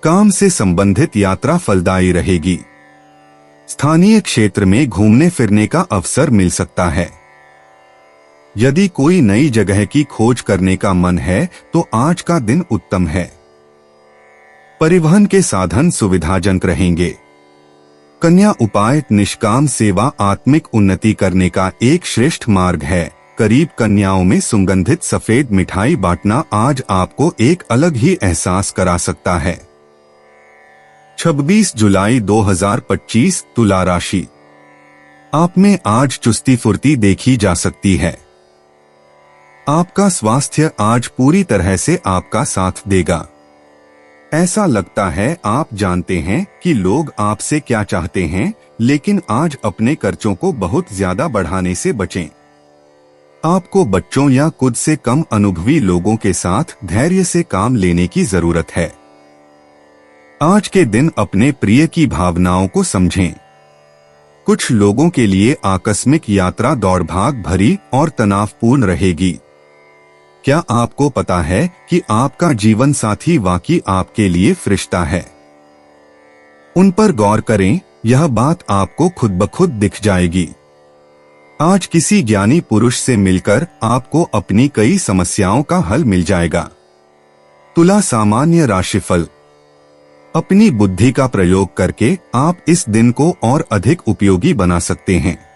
काम से संबंधित यात्रा फलदायी रहेगी। स्थानीय क्षेत्र में घूमने फिरने का अवसर मिल सकता है। यदि कोई नई जगह की खोज करने का मन है तो आज का दिन उत्तम है। परिवहन के साधन सुविधाजनक रहेंगे। कन्या उपाय निष्काम सेवा आत्मिक उन्नति करने का एक श्रेष्ठ मार्ग है। करीब कन्याओं में सुगंधित सफेद मिठाई बांटना आज आपको एक अलग ही एहसास करा सकता है। 26 जुलाई 2025 तुला राशि। आप में आज चुस्ती फुर्ती देखी जा सकती है। आपका स्वास्थ्य आज पूरी तरह से आपका साथ देगा। ऐसा लगता है आप जानते हैं कि लोग आपसे क्या चाहते हैं, लेकिन आज अपने खर्चों को बहुत ज्यादा बढ़ाने से बचें। आपको बच्चों या खुद से कम अनुभवी लोगों के साथ धैर्य से काम लेने की जरूरत है। आज के दिन अपने प्रिय की भावनाओं को समझें। कुछ लोगों के लिए आकस्मिक यात्रा दौड़भाग भरी और तनावपूर्ण रहेगी। क्या आपको पता है कि आपका जीवन साथी वाकई आपके लिए फरिश्ता है? उन पर गौर करें, यह बात आपको खुद ब खुद दिख जाएगी। आज किसी ज्ञानी पुरुष से मिलकर आपको अपनी कई समस्याओं का हल मिल जाएगा। तुला सामान्य राशिफल। अपनी बुद्धि का प्रयोग करके आप इस दिन को और अधिक उपयोगी बना सकते हैं।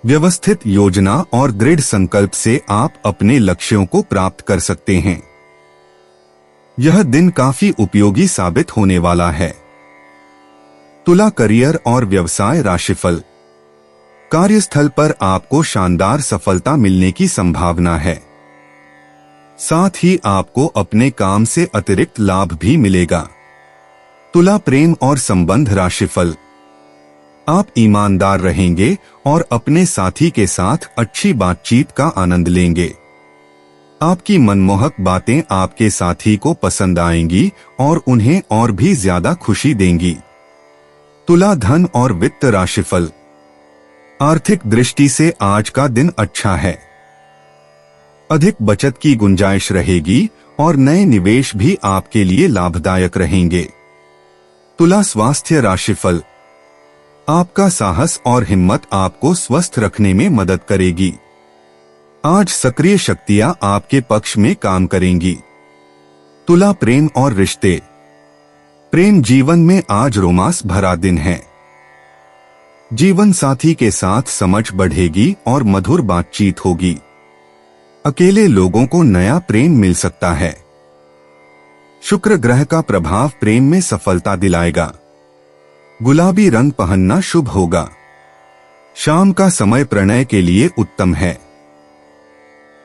व्यवस्थित योजना और दृढ़ संकल्प से आप अपने लक्ष्यों को प्राप्त कर सकते हैं। यह दिन काफी उपयोगी साबित होने वाला है। तुला करियर और व्यवसाय राशिफल। कार्यस्थल पर आपको शानदार सफलता मिलने की संभावना है। साथ ही आपको अपने काम से अतिरिक्त लाभ भी मिलेगा। तुला प्रेम और संबंध राशिफल। आप ईमानदार रहेंगे और अपने साथी के साथ अच्छी बातचीत का आनंद लेंगे। आपकी मनमोहक बातें आपके साथी को पसंद आएंगी और उन्हें और भी ज्यादा खुशी देंगी। तुला धन और वित्त राशिफल। आर्थिक दृष्टि से आज का दिन अच्छा है। अधिक बचत की गुंजाइश रहेगी और नए निवेश भी आपके लिए लाभदायक रहेंगे। तुला स्वास्थ्य राशिफल। आपका साहस और हिम्मत आपको स्वस्थ रखने में मदद करेगी। आज सक्रिय शक्तियां आपके पक्ष में काम करेंगी। तुला प्रेम और रिश्ते। प्रेम जीवन में आज रोमांस भरा दिन है। जीवन साथी के साथ समझ बढ़ेगी और मधुर बातचीत होगी। अकेले लोगों को नया प्रेम मिल सकता है। शुक्र ग्रह का प्रभाव प्रेम में सफलता दिलाएगा। गुलाबी रंग पहनना शुभ होगा। शाम का समय प्रणय के लिए उत्तम है।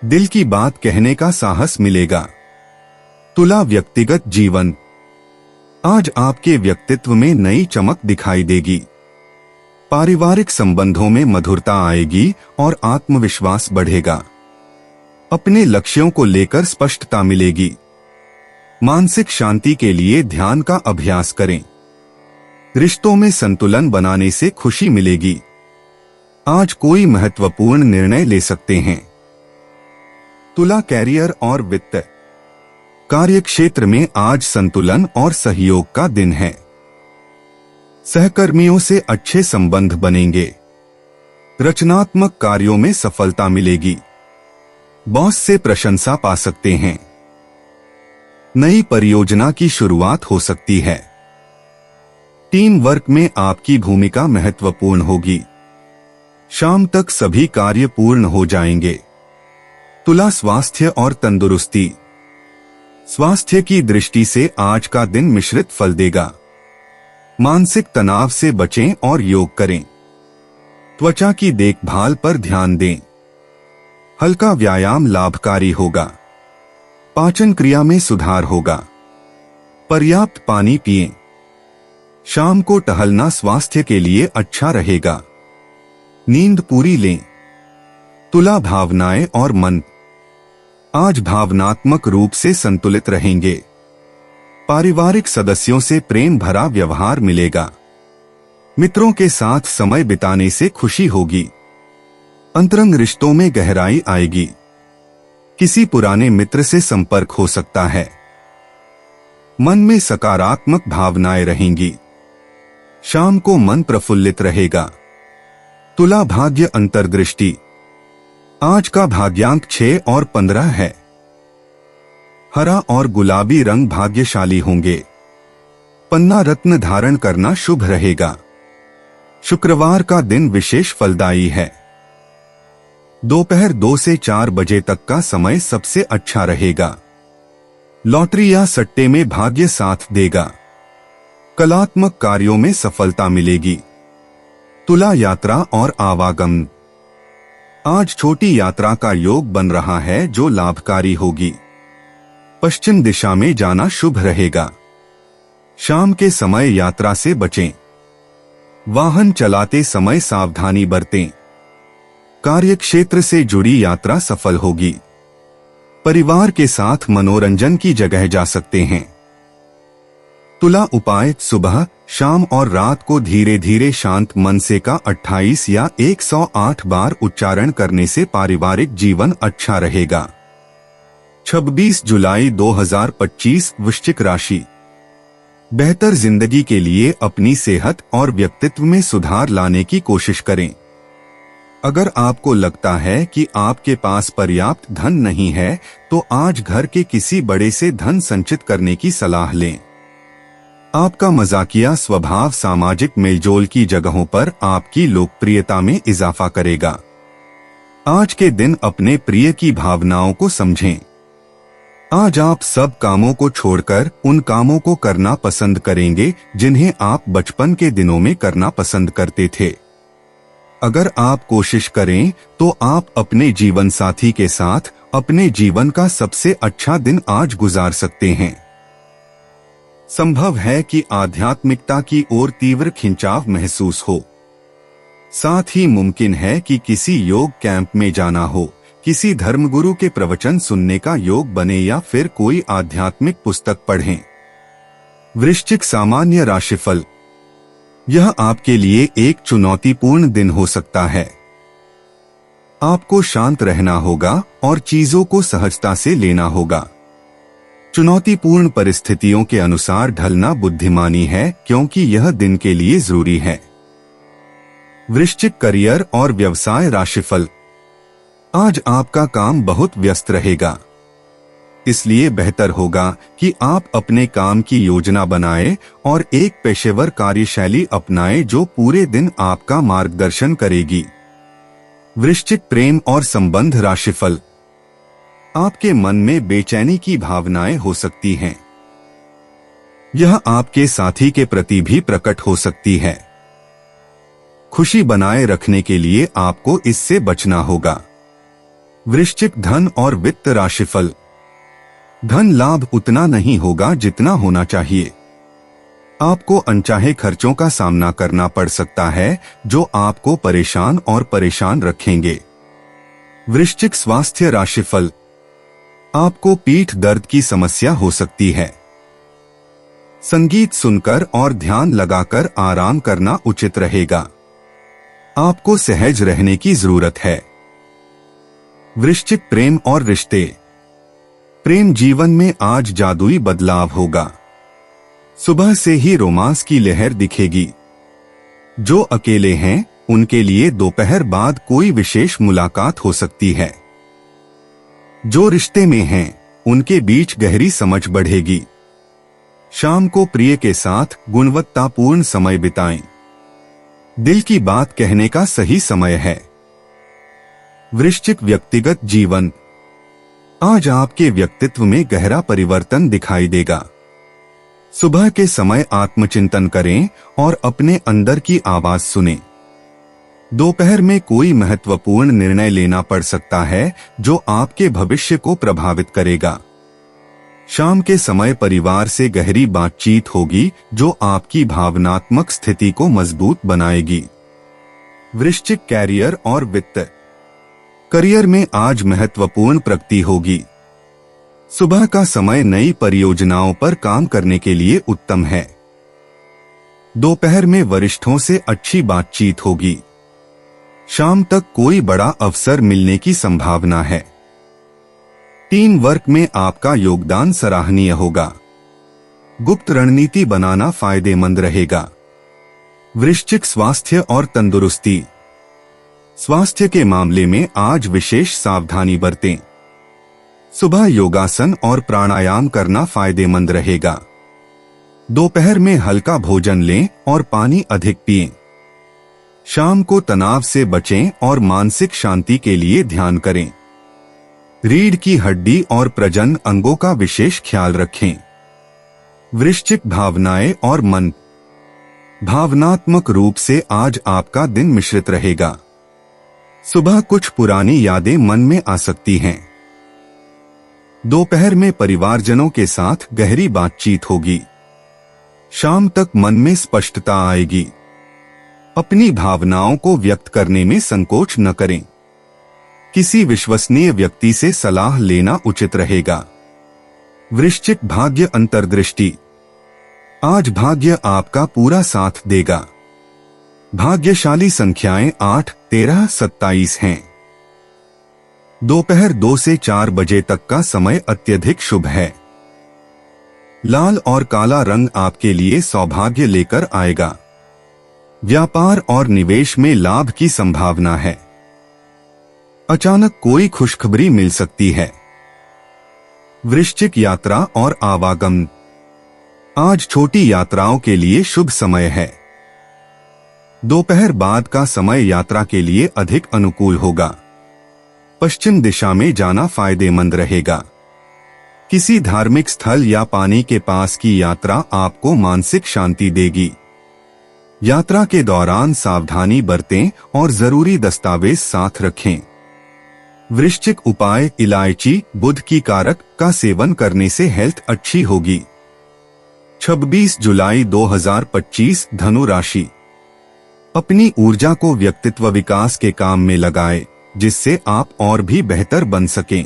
दिल की बात कहने का साहस मिलेगा। तुला व्यक्तिगत जीवन। आज आपके व्यक्तित्व में नई चमक दिखाई देगी। पारिवारिक संबंधों में मधुरता आएगी और आत्मविश्वास बढ़ेगा। अपने लक्ष्यों को लेकर स्पष्टता मिलेगी। मानसिक शांति के लिए ध्यान का अभ्यास करें। रिश्तों में संतुलन बनाने से खुशी मिलेगी। आज कोई महत्वपूर्ण निर्णय ले सकते हैं। तुला कैरियर और वित्त। कार्यक्षेत्र में आज संतुलन और सहयोग का दिन है। सहकर्मियों से अच्छे संबंध बनेंगे। रचनात्मक कार्यों में सफलता मिलेगी। बॉस से प्रशंसा पा सकते हैं। नई परियोजना की शुरुआत हो सकती है। टीम वर्क में आपकी भूमिका महत्वपूर्ण होगी। शाम तक सभी कार्य पूर्ण हो जाएंगे। तुला स्वास्थ्य और तंदुरुस्ती। स्वास्थ्य की दृष्टि से आज का दिन मिश्रित फल देगा। मानसिक तनाव से बचें और योग करें। त्वचा की देखभाल पर ध्यान दें। हल्का व्यायाम लाभकारी होगा। पाचन क्रिया में सुधार होगा। पर्याप्त पानी पिएं। शाम को टहलना स्वास्थ्य के लिए अच्छा रहेगा। नींद पूरी लें। तुला भावनाएं और मन। आज भावनात्मक रूप से संतुलित रहेंगे। पारिवारिक सदस्यों से प्रेम भरा व्यवहार मिलेगा। मित्रों के साथ समय बिताने से खुशी होगी। अंतरंग रिश्तों में गहराई आएगी। किसी पुराने मित्र से संपर्क हो सकता है। मन में सकारात्मक भावनाएं रहेंगी। शाम को मन प्रफुल्लित रहेगा। तुला भाग्य अंतर्दृष्टि। आज का भाग्यांक 6 और 15 है। हरा और गुलाबी रंग भाग्यशाली होंगे। पन्ना रत्न धारण करना शुभ रहेगा। शुक्रवार का दिन विशेष फलदायी है। दोपहर 2 से 4 बजे तक का समय सबसे अच्छा रहेगा। लॉटरी या सट्टे में भाग्य साथ देगा। कलात्मक कार्यों में सफलता मिलेगी। तुला यात्रा और आवागमन। आज छोटी यात्रा का योग बन रहा है जो लाभकारी होगी। पश्चिम दिशा में जाना शुभ रहेगा। शाम के समय यात्रा से बचें। वाहन चलाते समय सावधानी बरतें। कार्यक्षेत्र से जुड़ी यात्रा सफल होगी। परिवार के साथ मनोरंजन की जगह जा सकते हैं। तुला उपाय: सुबह, शाम और रात को धीरे धीरे शांत मन से का 28 या 108 बार उच्चारण करने से पारिवारिक जीवन अच्छा रहेगा। 26 जुलाई 2025 वृश्चिक राशि। बेहतर जिंदगी के लिए अपनी सेहत और व्यक्तित्व में सुधार लाने की कोशिश करें। अगर आपको लगता है कि आपके पास पर्याप्त धन नहीं है, तो आज घर के किसी बड़े से धन संचित करने की सलाह लें। आपका मजाकिया स्वभाव सामाजिक मेलजोल की जगहों पर आपकी लोकप्रियता में इजाफा करेगा। आज के दिन अपने प्रिय की भावनाओं को समझें। आज आप सब कामों को छोड़कर उन कामों को करना पसंद करेंगे जिन्हें आप बचपन के दिनों में करना पसंद करते थे। अगर आप कोशिश करें तो आप अपने जीवन साथी के साथ अपने जीवन का सबसे अच्छा दिन आज गुजार सकते हैं। संभव है कि आध्यात्मिकता की ओर तीव्र खिंचाव महसूस हो। साथ ही मुमकिन है कि किसी योग कैंप में जाना हो, किसी धर्मगुरु के प्रवचन सुनने का योग बने या फिर कोई आध्यात्मिक पुस्तक पढ़ें। वृश्चिक सामान्य राशिफल। यह आपके लिए एक चुनौतीपूर्ण दिन हो सकता है। आपको शांत रहना होगा और चीजों को सहजता से लेना होगा। चुनौतीपूर्ण परिस्थितियों के अनुसार ढलना बुद्धिमानी है, क्योंकि यह दिन के लिए जरूरी है। वृश्चिक करियर और व्यवसाय राशिफल। आज आपका काम बहुत व्यस्त रहेगा, इसलिए बेहतर होगा कि आप अपने काम की योजना बनाएं और एक पेशेवर कार्यशैली अपनाएं जो पूरे दिन आपका मार्गदर्शन करेगी। वृश्चिक प्रेम और संबंध राशिफल। आपके मन में बेचैनी की भावनाएं हो सकती हैं। यह आपके साथी के प्रति भी प्रकट हो सकती है। खुशी बनाए रखने के लिए आपको इससे बचना होगा। वृश्चिक धन और वित्त राशिफल। धन लाभ उतना नहीं होगा जितना होना चाहिए। आपको अनचाहे खर्चों का सामना करना पड़ सकता है जो आपको परेशान रखेंगे। वृश्चिक स्वास्थ्य राशिफल। आपको पीठ दर्द की समस्या हो सकती है। संगीत सुनकर और ध्यान लगाकर आराम करना उचित रहेगा। आपको सहज रहने की जरूरत है। वृश्चिक प्रेम और रिश्ते। प्रेम जीवन में आज जादुई बदलाव होगा। सुबह से ही रोमांस की लहर दिखेगी। जो अकेले हैं उनके लिए दोपहर बाद कोई विशेष मुलाकात हो सकती है। जो रिश्ते में हैं उनके बीच गहरी समझ बढ़ेगी। शाम को प्रिय के साथ गुणवत्तापूर्ण समय बिताएं। दिल की बात कहने का सही समय है। वृश्चिक व्यक्तिगत जीवन। आज आपके व्यक्तित्व में गहरा परिवर्तन दिखाई देगा। सुबह के समय आत्मचिंतन करें और अपने अंदर की आवाज सुनें। दोपहर में कोई महत्वपूर्ण निर्णय लेना पड़ सकता है जो आपके भविष्य को प्रभावित करेगा। शाम के समय परिवार से गहरी बातचीत होगी जो आपकी भावनात्मक स्थिति को मजबूत बनाएगी। वृश्चिक कैरियर और वित्त। करियर में आज महत्वपूर्ण प्रगति होगी। सुबह का समय नई परियोजनाओं पर काम करने के लिए उत्तम है। दोपहर में वरिष्ठों से अच्छी बातचीत होगी। शाम तक कोई बड़ा अवसर मिलने की संभावना है। टीम वर्क में आपका योगदान सराहनीय होगा। गुप्त रणनीति बनाना फायदेमंद रहेगा। वृश्चिक स्वास्थ्य और तंदुरुस्ती। स्वास्थ्य के मामले में आज विशेष सावधानी बरतें। सुबह योगासन और प्राणायाम करना फायदेमंद रहेगा। दोपहर में हल्का भोजन लें और पानी अधिक पिएं। शाम को तनाव से बचें और मानसिक शांति के लिए ध्यान करें। रीढ़ की हड्डी और प्रजनन अंगों का विशेष ख्याल रखें। वृश्चिक, भावनाएं और मन। भावनात्मक रूप से आज आपका दिन मिश्रित रहेगा। सुबह कुछ पुरानी यादें मन में आ सकती हैं। दोपहर में परिवारजनों के साथ गहरी बातचीत होगी। शाम तक मन में स्पष्टता आएगी। अपनी भावनाओं को व्यक्त करने में संकोच न करें। किसी विश्वसनीय व्यक्ति से सलाह लेना उचित रहेगा। वृश्चिक, भाग्य अंतर्दृष्टि। आज भाग्य आपका पूरा साथ देगा। भाग्यशाली संख्याएं 8, 13, 27 हैं। दोपहर 2 से 4 बजे तक का समय अत्यधिक शुभ है। लाल और काला रंग आपके लिए सौभाग्य लेकर आएगा। व्यापार और निवेश में लाभ की संभावना है। अचानक कोई खुशखबरी मिल सकती है। वृश्चिक, यात्रा और आवागमन। आज छोटी यात्राओं के लिए शुभ समय है। दोपहर बाद का समय यात्रा के लिए अधिक अनुकूल होगा। पश्चिम दिशा में जाना फायदेमंद रहेगा। किसी धार्मिक स्थल या पानी के पास की यात्रा आपको मानसिक शांति देगी। यात्रा के दौरान सावधानी बरतें और जरूरी दस्तावेज साथ रखें। वृश्चिक, उपाय, इलायची, बुध की कारक का सेवन करने से हेल्थ अच्छी होगी। 26 जुलाई 2025, धनु राशि। अपनी ऊर्जा को व्यक्तित्व विकास के काम में लगाएं, जिससे आप और भी बेहतर बन सकें।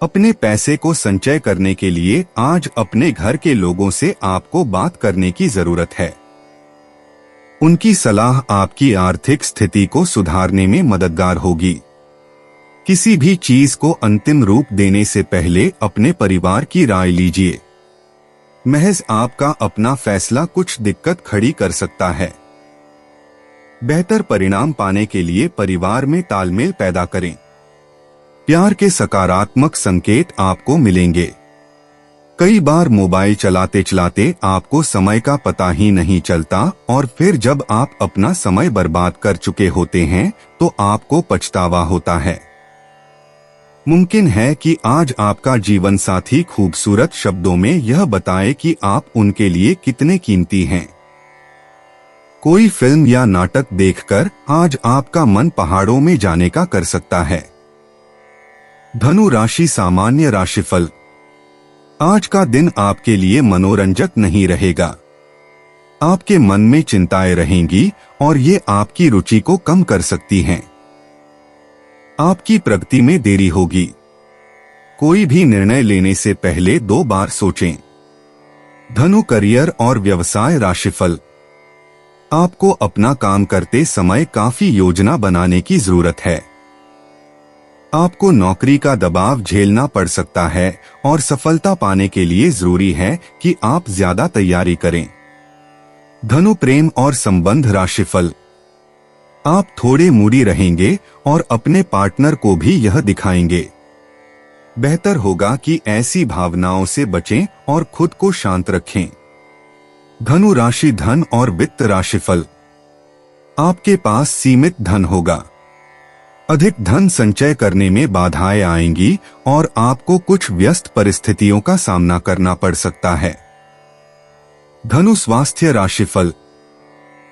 अपने पैसे को संचय करने के लिए आज अपने घर के लोगों से आपको बात करने की जरूरत है। उनकी सलाह आपकी आर्थिक स्थिति को सुधारने में मददगार होगी। किसी भी चीज को अंतिम रूप देने से पहले अपने परिवार की राय लीजिए। महज आपका अपना फैसला कुछ दिक्कत खड़ी कर सकता है। बेहतर परिणाम पाने के लिए परिवार में तालमेल पैदा करें। प्यार के सकारात्मक संकेत आपको मिलेंगे। कई बार मोबाइल चलाते चलाते आपको समय का पता ही नहीं चलता और फिर जब आप अपना समय बर्बाद कर चुके होते हैं तो आपको पछतावा होता है। मुमकिन है कि आज आपका जीवन साथी खूबसूरत शब्दों में यह बताए कि आप उनके लिए कितने कीमती हैं। कोई फिल्म या नाटक देखकर आज आपका मन पहाड़ों में जाने का कर सकता है। धनु राशि, सामान्य राशिफल। आज का दिन आपके लिए मनोरंजक नहीं रहेगा। आपके मन में चिंताएं रहेंगी और ये आपकी रुचि को कम कर सकती हैं। आपकी प्रगति में देरी होगी। कोई भी निर्णय लेने से पहले 2 बार सोचें। धनु, करियर और व्यवसाय राशिफल। आपको अपना काम करते समय काफी योजना बनाने की जरूरत है। आपको नौकरी का दबाव झेलना पड़ सकता है और सफलता पाने के लिए जरूरी है कि आप ज्यादा तैयारी करें। धनु, प्रेम और संबंध राशिफल। आप थोड़े मूडी रहेंगे और अपने पार्टनर को भी यह दिखाएंगे। बेहतर होगा कि ऐसी भावनाओं से बचें और खुद को शांत रखें। धनु राशि, धन और वित्त राशिफल। आपके पास सीमित धन होगा। अधिक धन संचय करने में बाधाएं आएंगी और आपको कुछ व्यस्त परिस्थितियों का सामना करना पड़ सकता है। धनु, स्वास्थ्य राशिफल।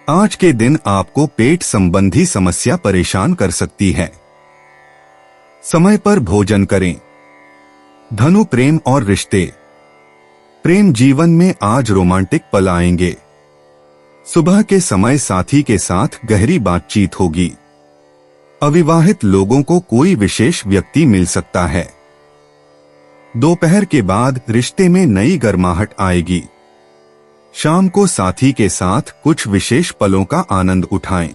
आज के दिन आपको पेट संबंधी समस्या परेशान कर सकती है। समय पर भोजन करें। धनु, प्रेम और रिश्ते। प्रेम जीवन में आज रोमांटिक पल आएंगे। सुबह के समय साथी के साथ गहरी बातचीत होगी। अविवाहित लोगों को कोई विशेष व्यक्ति मिल सकता है। दोपहर के बाद रिश्ते में नई गर्माहट आएगी। शाम को साथी के साथ कुछ विशेष पलों का आनंद उठाएं।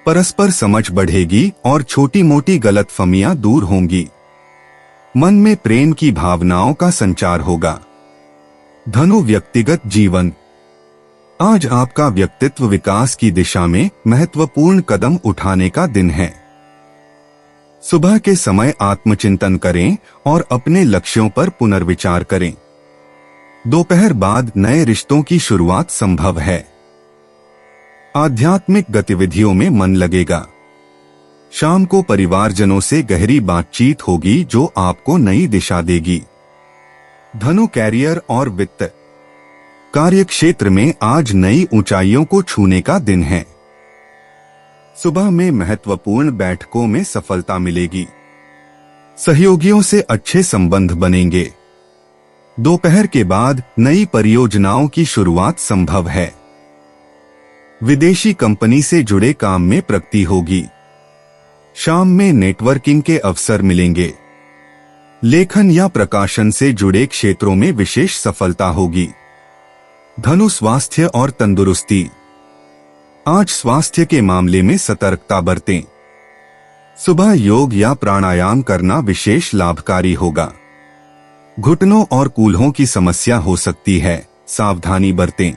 परस्पर समझ बढ़ेगी और छोटी मोटी गलतफहमियां दूर होंगी। मन में प्रेम की भावनाओं का संचार होगा। धनु, व्यक्तिगत जीवन। आज आपका व्यक्तित्व विकास की दिशा में महत्वपूर्ण कदम उठाने का दिन है। सुबह के समय आत्मचिंतन करें और अपने लक्ष्यों पर पुनर्विचार करें। दोपहर बाद नए रिश्तों की शुरुआत संभव है। आध्यात्मिक गतिविधियों में मन लगेगा। शाम को परिवारजनों से गहरी बातचीत होगी जो आपको नई दिशा देगी। धनु, कैरियर और वित्त। कार्य क्षेत्र में आज नई ऊंचाइयों को छूने का दिन है। सुबह में महत्वपूर्ण बैठकों में सफलता मिलेगी। सहयोगियों से अच्छे संबंध बनेंगे। दोपहर के बाद नई परियोजनाओं की शुरुआत संभव है। विदेशी कंपनी से जुड़े काम में प्रगति होगी। शाम में नेटवर्किंग के अवसर मिलेंगे। लेखन या प्रकाशन से जुड़े क्षेत्रों में विशेष सफलता होगी। धनु, स्वास्थ्य और तंदुरुस्ती। आज स्वास्थ्य के मामले में सतर्कता बरतें। सुबह योग या प्राणायाम करना विशेष लाभकारी होगा। घुटनों और कूल्हों की समस्या हो सकती है, सावधानी बरतें।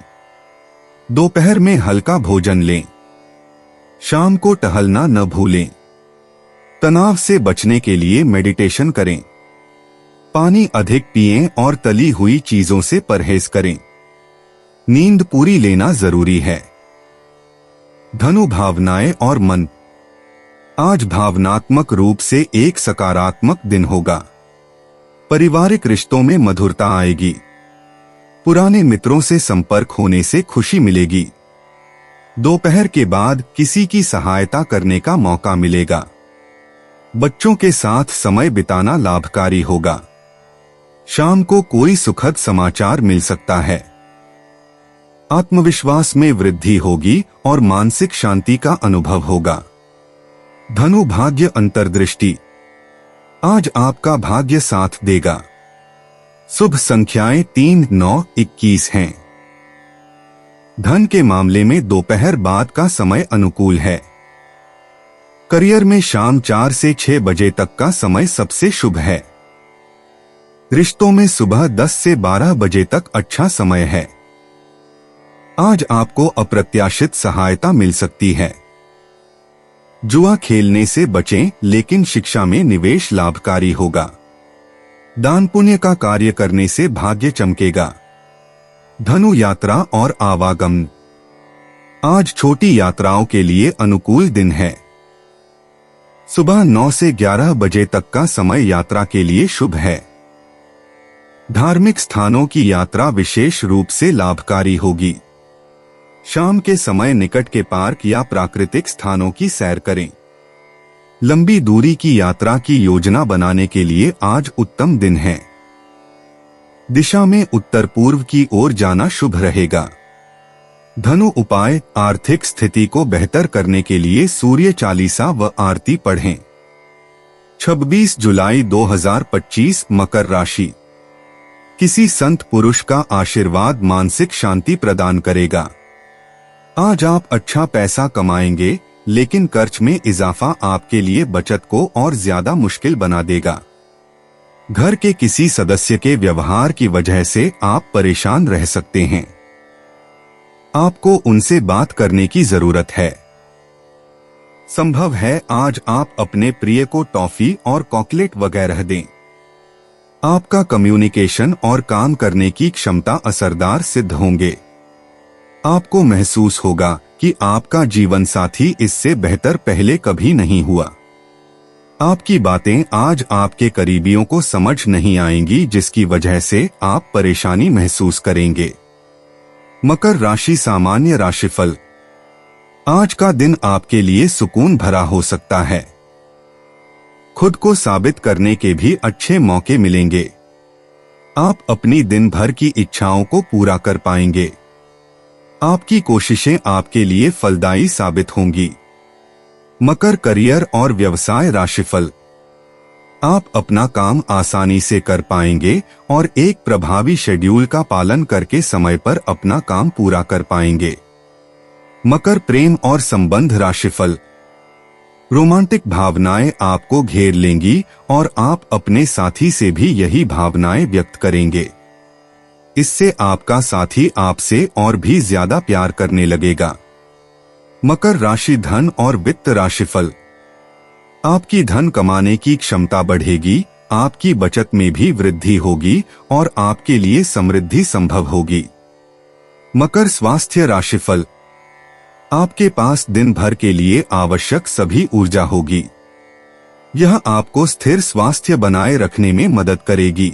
दोपहर में हल्का भोजन लें। शाम को टहलना न भूलें। तनाव से बचने के लिए मेडिटेशन करें। पानी अधिक पिएं और तली हुई चीजों से परहेज करें। नींद पूरी लेना जरूरी है। धनु, भावनाएं और मन। आज भावनात्मक रूप से एक सकारात्मक दिन होगा। पारिवारिक रिश्तों में मधुरता आएगी। पुराने मित्रों से संपर्क होने से खुशी मिलेगी। दोपहर के बाद किसी की सहायता करने का मौका मिलेगा। बच्चों के साथ समय बिताना लाभकारी होगा। शाम को कोई सुखद समाचार मिल सकता है। आत्मविश्वास में वृद्धि होगी और मानसिक शांति का अनुभव होगा। धनु, भाग्य अंतर्दृष्टि। आज आपका भाग्य साथ देगा। शुभ संख्याएं 3, 9, 21 हैं। धन के मामले में दोपहर बाद का समय अनुकूल है। करियर में शाम 4 से 6 बजे तक का समय सबसे शुभ है। रिश्तों में सुबह 10 से 12 बजे तक अच्छा समय है। आज आपको अप्रत्याशित सहायता मिल सकती है। जुआ खेलने से बचें, लेकिन शिक्षा में निवेश लाभकारी होगा। दान पुण्य का कार्य करने से भाग्य चमकेगा। धनु, यात्रा और आवागमन। आज छोटी यात्राओं के लिए अनुकूल दिन है। सुबह 9 से 11 बजे तक का समय यात्रा के लिए शुभ है। धार्मिक स्थानों की यात्रा विशेष रूप से लाभकारी होगी। शाम के समय निकट के पार्क या प्राकृतिक स्थानों की सैर करें। लंबी दूरी की यात्रा की योजना बनाने के लिए आज उत्तम दिन है। दिशा में उत्तर पूर्व की ओर जाना शुभ रहेगा। धनु, उपाय। आर्थिक स्थिति को बेहतर करने के लिए सूर्य चालीसा व आरती पढ़ें। 26 जुलाई 2025, मकर राशि। किसी संत पुरुष का आशीर्वाद मानसिक शांति प्रदान करेगा। आज आप अच्छा पैसा कमाएंगे, लेकिन खर्च में इजाफा आपके लिए बचत को और ज्यादा मुश्किल बना देगा। घर के किसी सदस्य के व्यवहार की वजह से आप परेशान रह सकते हैं। आपको उनसे बात करने की जरूरत है। संभव है आज आप अपने प्रिय को टॉफी और चॉकलेट वगैरह दें। आपका कम्युनिकेशन और काम करने की क्षमता असरदार सिद्ध होंगे। आपको महसूस होगा कि आपका जीवन साथी इससे बेहतर पहले कभी नहीं हुआ। आपकी बातें आज आपके करीबियों को समझ नहीं आएंगी, जिसकी वजह से आप परेशानी महसूस करेंगे। मकर राशि, सामान्य राशिफल। आज का दिन आपके लिए सुकून भरा हो सकता है। खुद को साबित करने के भी अच्छे मौके मिलेंगे। आप अपनी दिन भर की इच्छाओं को पूरा कर पाएंगे। आपकी कोशिशें आपके लिए फलदायी साबित होंगी। मकर, करियर और व्यवसाय राशिफल। आप अपना काम आसानी से कर पाएंगे और एक प्रभावी शेड्यूल का पालन करके समय पर अपना काम पूरा कर पाएंगे। मकर, प्रेम और संबंध राशिफल। रोमांटिक भावनाएं आपको घेर लेंगी और आप अपने साथी से भी यही भावनाएं व्यक्त करेंगे। इससे आपका साथी आपसे और भी ज्यादा प्यार करने लगेगा। मकर राशि, धन और वित्त राशिफल। आपकी धन कमाने की क्षमता बढ़ेगी, आपकी बचत में भी वृद्धि होगी और आपके लिए समृद्धि संभव होगी। मकर स्वास्थ्य राशिफल। आपके पास दिन भर के लिए आवश्यक सभी ऊर्जा होगी। यह आपको स्थिर स्वास्थ्य बनाए रखने में मदद करेगी।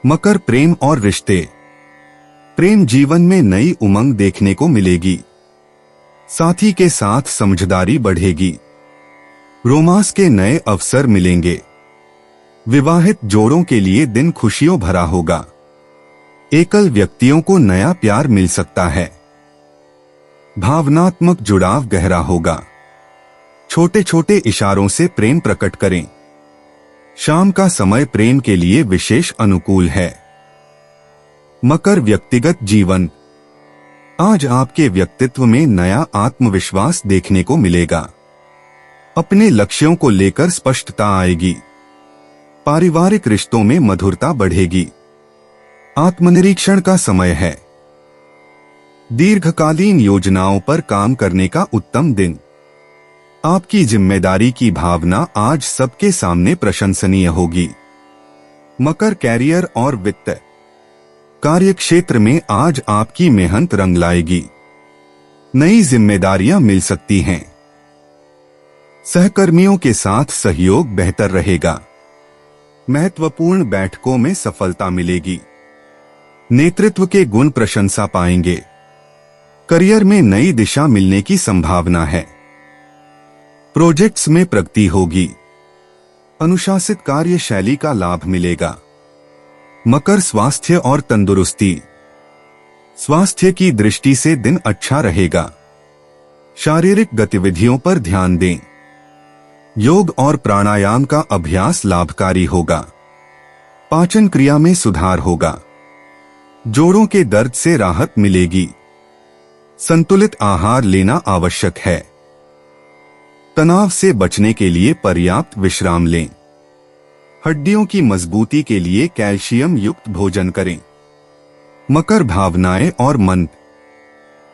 मकर प्रेम और रिश्ते। प्रेम जीवन में नई उमंग देखने को मिलेगी। साथी के साथ समझदारी बढ़ेगी। रोमांस के नए अवसर मिलेंगे। विवाहित जोड़ों के लिए दिन खुशियों भरा होगा। एकल व्यक्तियों को नया प्यार मिल सकता है। भावनात्मक जुड़ाव गहरा होगा। छोटे छोटे इशारों से प्रेम प्रकट करें। शाम का समय प्रेम के लिए विशेष अनुकूल है। मकर व्यक्तिगत जीवन। आज आपके व्यक्तित्व में नया आत्मविश्वास देखने को मिलेगा। अपने लक्ष्यों को लेकर स्पष्टता आएगी। पारिवारिक रिश्तों में मधुरता बढ़ेगी। आत्मनिरीक्षण का समय है। दीर्घकालीन योजनाओं पर काम करने का उत्तम दिन। आपकी जिम्मेदारी की भावना आज सबके सामने प्रशंसनीय होगी। मकर कैरियर और वित्त। कार्यक्षेत्र में आज आपकी मेहनत रंग लाएगी। नई जिम्मेदारियां मिल सकती हैं। सहकर्मियों के साथ सहयोग बेहतर रहेगा। महत्वपूर्ण बैठकों में सफलता मिलेगी। नेतृत्व के गुण प्रशंसा पाएंगे। करियर में नई दिशा मिलने की संभावना है। प्रोजेक्ट्स में प्रगति होगी। अनुशासित कार्यशैली का लाभ मिलेगा। मकर स्वास्थ्य और तंदुरुस्ती। स्वास्थ्य की दृष्टि से दिन अच्छा रहेगा। शारीरिक गतिविधियों पर ध्यान दें। योग और प्राणायाम का अभ्यास लाभकारी होगा। पाचन क्रिया में सुधार होगा। जोड़ों के दर्द से राहत मिलेगी। संतुलित आहार लेना आवश्यक है। तनाव से बचने के लिए पर्याप्त विश्राम लें। हड्डियों की मजबूती के लिए कैल्शियम युक्त भोजन करें। मकर भावनाएं और मन।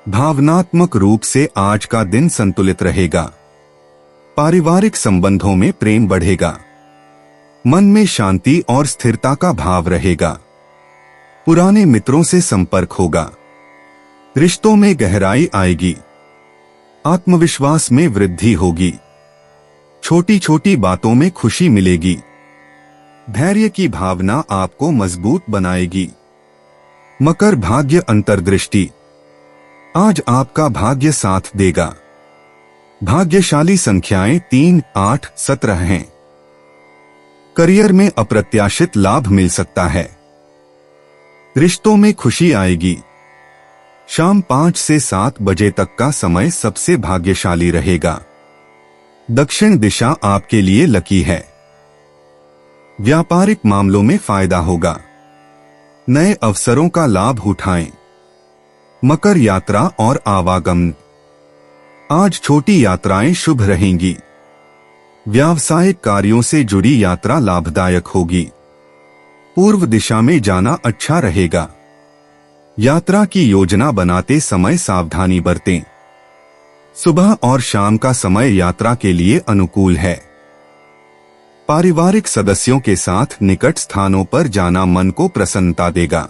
भावनात्मक रूप से आज का दिन संतुलित रहेगा। पारिवारिक संबंधों में प्रेम बढ़ेगा। मन में शांति और स्थिरता का भाव रहेगा। पुराने मित्रों से संपर्क होगा। रिश्तों में गहराई आएगी। आत्मविश्वास में वृद्धि होगी। छोटी छोटी बातों में खुशी मिलेगी। धैर्य की भावना आपको मजबूत बनाएगी। मकर भाग्य अंतर्दृष्टि। आज आपका भाग्य साथ देगा। भाग्यशाली संख्याएं 3, 8, 17 हैं। करियर में अप्रत्याशित लाभ मिल सकता है। रिश्तों में खुशी आएगी। शाम 5 से 7 बजे तक का समय सबसे भाग्यशाली रहेगा। दक्षिण दिशा आपके लिए लकी है। व्यापारिक मामलों में फायदा होगा। नए अवसरों का लाभ उठाएं। मकर यात्रा और आवागमन। आज छोटी यात्राएं शुभ रहेंगी। व्यावसायिक कार्यों से जुड़ी यात्रा लाभदायक होगी। पूर्व दिशा में जाना अच्छा रहेगा। यात्रा की योजना बनाते समय सावधानी बरतें। सुबह और शाम का समय यात्रा के लिए अनुकूल है। पारिवारिक सदस्यों के साथ निकट स्थानों पर जाना मन को प्रसन्नता देगा।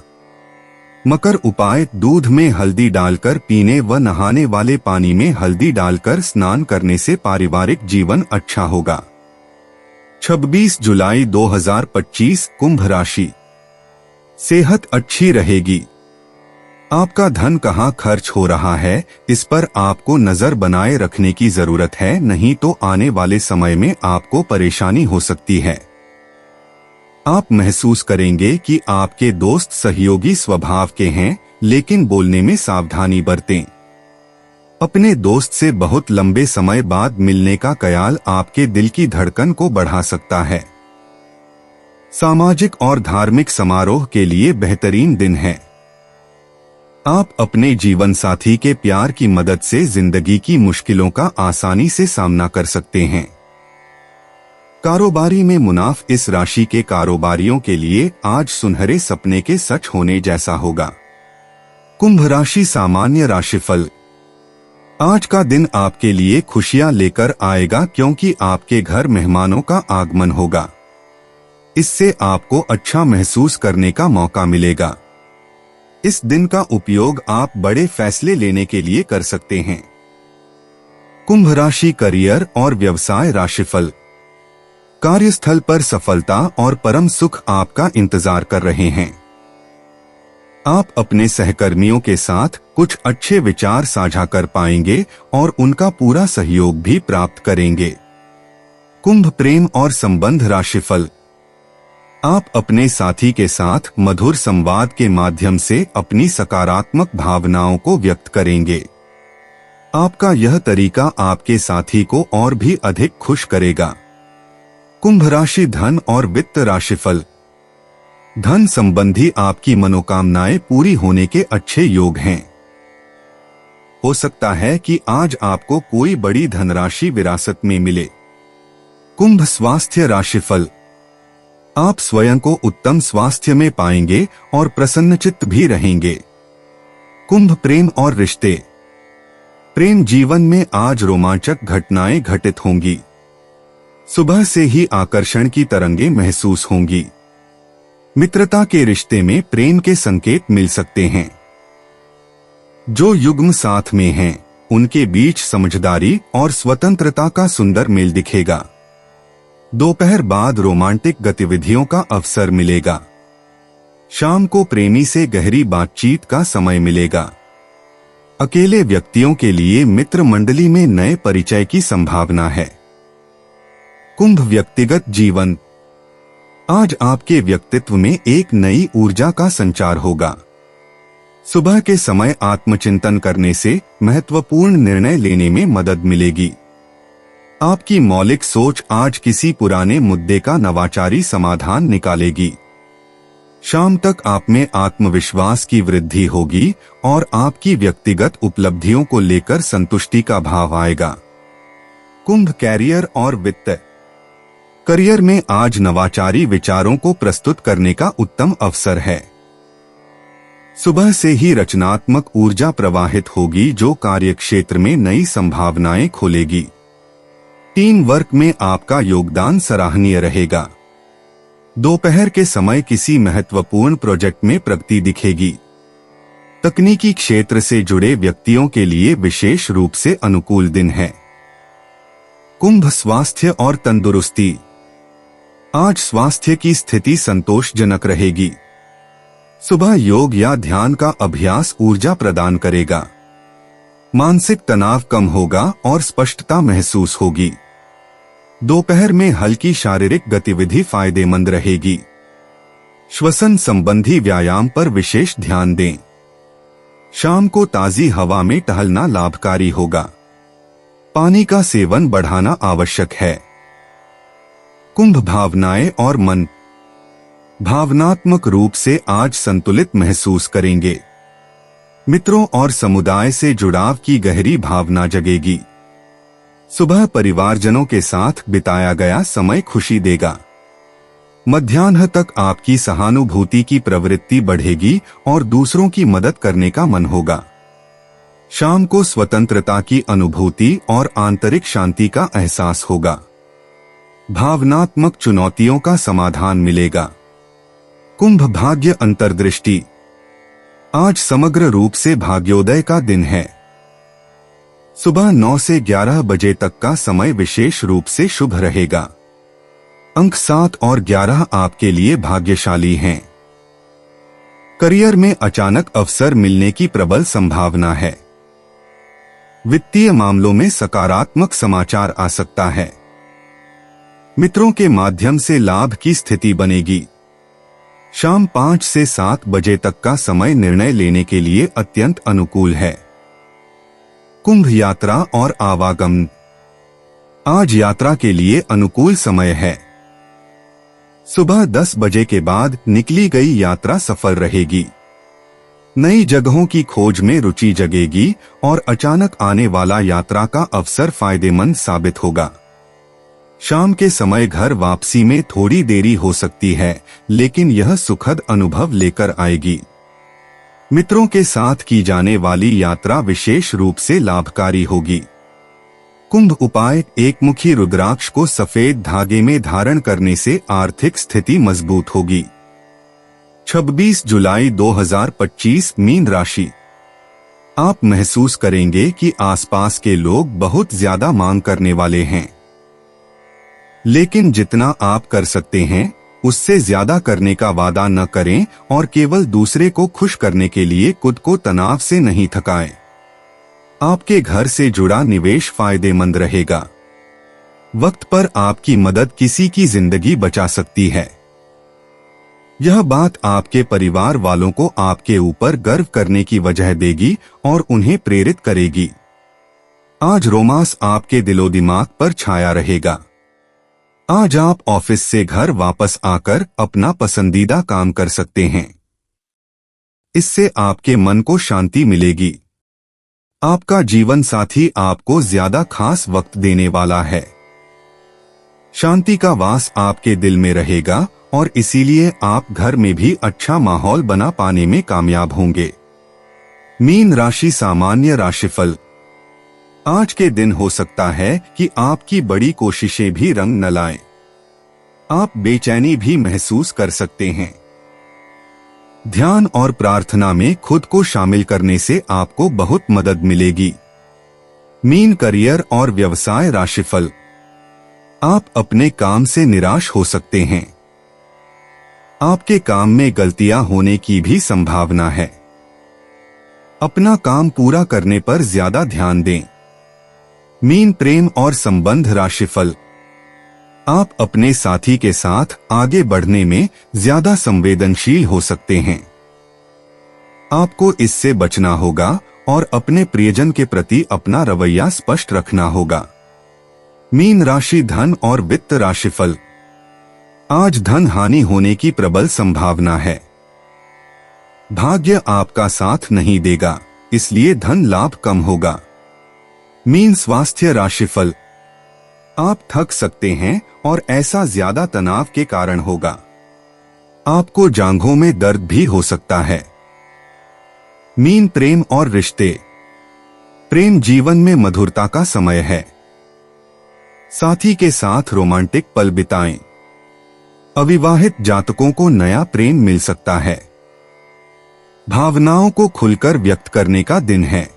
मकर उपाय। दूध में हल्दी डालकर पीने व नहाने वाले पानी में हल्दी डालकर स्नान करने से पारिवारिक जीवन अच्छा होगा। 26 जुलाई 2025 कुंभ राशि। सेहत अच्छी रहेगी। आपका धन कहाँ खर्च हो रहा है, इस पर आपको नजर बनाए रखने की जरूरत है, नहीं तो आने वाले समय में आपको परेशानी हो सकती है। आप महसूस करेंगे कि आपके दोस्त सहयोगी स्वभाव के हैं, लेकिन बोलने में सावधानी बरतें। अपने दोस्त से बहुत लंबे समय बाद मिलने का ख्याल आपके दिल की धड़कन को बढ़ा सकता है। सामाजिक और धार्मिक समारोह के लिए बेहतरीन दिन है। आप अपने जीवन साथी के प्यार की मदद से जिंदगी की मुश्किलों का आसानी से सामना कर सकते हैं। कारोबारी में मुनाफ। इस राशि के कारोबारियों के लिए आज सुनहरे सपने के सच होने जैसा होगा। कुंभ राशि सामान्य राशिफल। आज का दिन आपके लिए खुशियां लेकर आएगा क्योंकि आपके घर मेहमानों का आगमन होगा। इससे आपको अच्छा महसूस करने का मौका मिलेगा। इस दिन का उपयोग आप बड़े फैसले लेने के लिए कर सकते हैं। कुंभ राशि करियर और व्यवसाय राशिफल। कार्यस्थल पर सफलता और परम सुख आपका इंतजार कर रहे हैं। आप अपने सहकर्मियों के साथ कुछ अच्छे विचार साझा कर पाएंगे और उनका पूरा सहयोग भी प्राप्त करेंगे। कुंभ प्रेम और संबंध राशिफल। आप अपने साथी के साथ मधुर संवाद के माध्यम से अपनी सकारात्मक भावनाओं को व्यक्त करेंगे। आपका यह तरीका आपके साथी को और भी अधिक खुश करेगा। कुंभ राशि धन और वित्त राशिफल। धन संबंधी आपकी मनोकामनाएं पूरी होने के अच्छे योग हैं। हो सकता है कि आज आपको कोई बड़ी धनराशि विरासत में मिले। कुंभ स्वास्थ्य राशिफल। आप स्वयं को उत्तम स्वास्थ्य में पाएंगे और प्रसन्नचित्त भी रहेंगे। कुंभ प्रेम और रिश्ते। प्रेम जीवन में आज रोमांचक घटनाएं घटित होंगी। सुबह से ही आकर्षण की तरंगें महसूस होंगी। मित्रता के रिश्ते में प्रेम के संकेत मिल सकते हैं। जो युग्म साथ में हैं, उनके बीच समझदारी और स्वतंत्रता का सुंदर मेल दिखेगा। दोपहर बाद रोमांटिक गतिविधियों का अवसर मिलेगा। शाम को प्रेमी से गहरी बातचीत का समय मिलेगा। अकेले व्यक्तियों के लिए मित्र मंडली में नए परिचय की संभावना है। कुंभ व्यक्तिगत जीवन। आज आपके व्यक्तित्व में एक नई ऊर्जा का संचार होगा। सुबह के समय आत्मचिंतन करने से महत्वपूर्ण निर्णय लेने में मदद मिलेगी। आपकी मौलिक सोच आज किसी पुराने मुद्दे का नवाचारी समाधान निकालेगी। शाम तक आप में आत्मविश्वास की वृद्धि होगी और आपकी व्यक्तिगत उपलब्धियों को लेकर संतुष्टि का भाव आएगा। कुंभ कैरियर और वित्त। करियर में आज नवाचारी विचारों को प्रस्तुत करने का उत्तम अवसर है। सुबह से ही रचनात्मक ऊर्जा प्रवाहित होगी जो कार्यक्षेत्र में नई संभावनाएं खोलेगी। टीम वर्क में आपका योगदान सराहनीय रहेगा। दोपहर के समय किसी महत्वपूर्ण प्रोजेक्ट में प्रगति दिखेगी। तकनीकी क्षेत्र से जुड़े व्यक्तियों के लिए विशेष रूप से अनुकूल दिन है। कुंभ स्वास्थ्य और तंदुरुस्ती। आज स्वास्थ्य की स्थिति संतोषजनक रहेगी। सुबह योग या ध्यान का अभ्यास ऊर्जा प्रदान करेगा। मानसिक तनाव कम होगा और स्पष्टता महसूस होगी। दोपहर में हल्की शारीरिक गतिविधि फायदेमंद रहेगी। श्वसन संबंधी व्यायाम पर विशेष ध्यान दें। शाम को ताजी हवा में टहलना लाभकारी होगा। पानी का सेवन बढ़ाना आवश्यक है। कुंभ भावनाएं और मन। भावनात्मक रूप से आज संतुलित महसूस करेंगे। मित्रों और समुदाय से जुड़ाव की गहरी भावना जगेगी। सुबह परिवारजनों के साथ बिताया गया समय खुशी देगा। मध्याह्न तक आपकी सहानुभूति की प्रवृत्ति बढ़ेगी और दूसरों की मदद करने का मन होगा। शाम को स्वतंत्रता की अनुभूति और आंतरिक शांति का एहसास होगा। भावनात्मक चुनौतियों का समाधान मिलेगा। कुंभ भाग्य अंतर्दृष्टि। आज समग्र रूप से भाग्योदय का दिन है। सुबह 9 से 11 बजे तक का समय विशेष रूप से शुभ रहेगा। अंक 7 और 11 आपके लिए भाग्यशाली हैं। करियर में अचानक अवसर मिलने की प्रबल संभावना है। वित्तीय मामलों में सकारात्मक समाचार आ सकता है। मित्रों के माध्यम से लाभ की स्थिति बनेगी। शाम 5 से 7 बजे तक का समय निर्णय लेने के लिए अत्यंत अनुकूल है। कुंभ यात्रा और आवागमन। आज यात्रा के लिए अनुकूल समय है। सुबह 10 बजे के बाद निकली गई यात्रा सफल रहेगी। नई जगहों की खोज में रुचि जगेगी और अचानक आने वाला यात्रा का अवसर फायदेमंद साबित होगा। शाम के समय घर वापसी में थोड़ी देरी हो सकती है, लेकिन यह सुखद अनुभव लेकर आएगी। मित्रों के साथ की जाने वाली यात्रा विशेष रूप से लाभकारी होगी। कुंभ उपाय: एक मुखी रुद्राक्ष को सफेद धागे में धारण करने से आर्थिक स्थिति मजबूत होगी। 26 जुलाई 2025 मीन राशि। आप महसूस करेंगे कि आसपास के लोग बहुत ज्यादा मांग करने वाले हैं, लेकिन जितना आप कर सकते हैं उससे ज्यादा करने का वादा न करें और केवल दूसरे को खुश करने के लिए खुद को तनाव से नहीं थकाएं। आपके घर से जुड़ा निवेश फायदेमंद रहेगा। वक्त पर आपकी मदद किसी की जिंदगी बचा सकती है। यह बात आपके परिवार वालों को आपके ऊपर गर्व करने की वजह देगी और उन्हें प्रेरित करेगी। आज रोमांस आपके दिलो दिमाग पर छाया रहेगा। आज आप ऑफिस से घर वापस आकर अपना पसंदीदा काम कर सकते हैं। इससे आपके मन को शांति मिलेगी। आपका जीवन साथी आपको ज्यादा खास वक्त देने वाला है। शांति का वास आपके दिल में रहेगा और इसीलिए आप घर में भी अच्छा माहौल बना पाने में कामयाब होंगे। मीन राशि सामान्य राशिफल। आज के दिन हो सकता है कि आपकी बड़ी कोशिशें भी रंग न लाएं। आप बेचैनी भी महसूस कर सकते हैं। ध्यान और प्रार्थना में खुद को शामिल करने से आपको बहुत मदद मिलेगी। मीन करियर और व्यवसाय राशिफल। आप अपने काम से निराश हो सकते हैं। आपके काम में गलतियां होने की भी संभावना है। अपना काम पूरा करने पर ज्यादा ध्यान दें। मीन प्रेम और संबंध राशिफल। आप अपने साथी के साथ आगे बढ़ने में ज्यादा संवेदनशील हो सकते हैं। आपको इससे बचना होगा और अपने प्रियजन के प्रति अपना रवैया स्पष्ट रखना होगा। मीन राशि धन और वित्त राशिफल। आज धन हानि होने की प्रबल संभावना है। भाग्य आपका साथ नहीं देगा, इसलिए धन लाभ कम होगा। मीन स्वास्थ्य राशिफल। आप थक सकते हैं और ऐसा ज्यादा तनाव के कारण होगा। आपको जांघों में दर्द भी हो सकता है। मीन प्रेम और रिश्ते। प्रेम जीवन में मधुरता का समय है। साथी के साथ रोमांटिक पल बिताएं। अविवाहित जातकों को नया प्रेम मिल सकता है। भावनाओं को खुलकर व्यक्त करने का दिन है।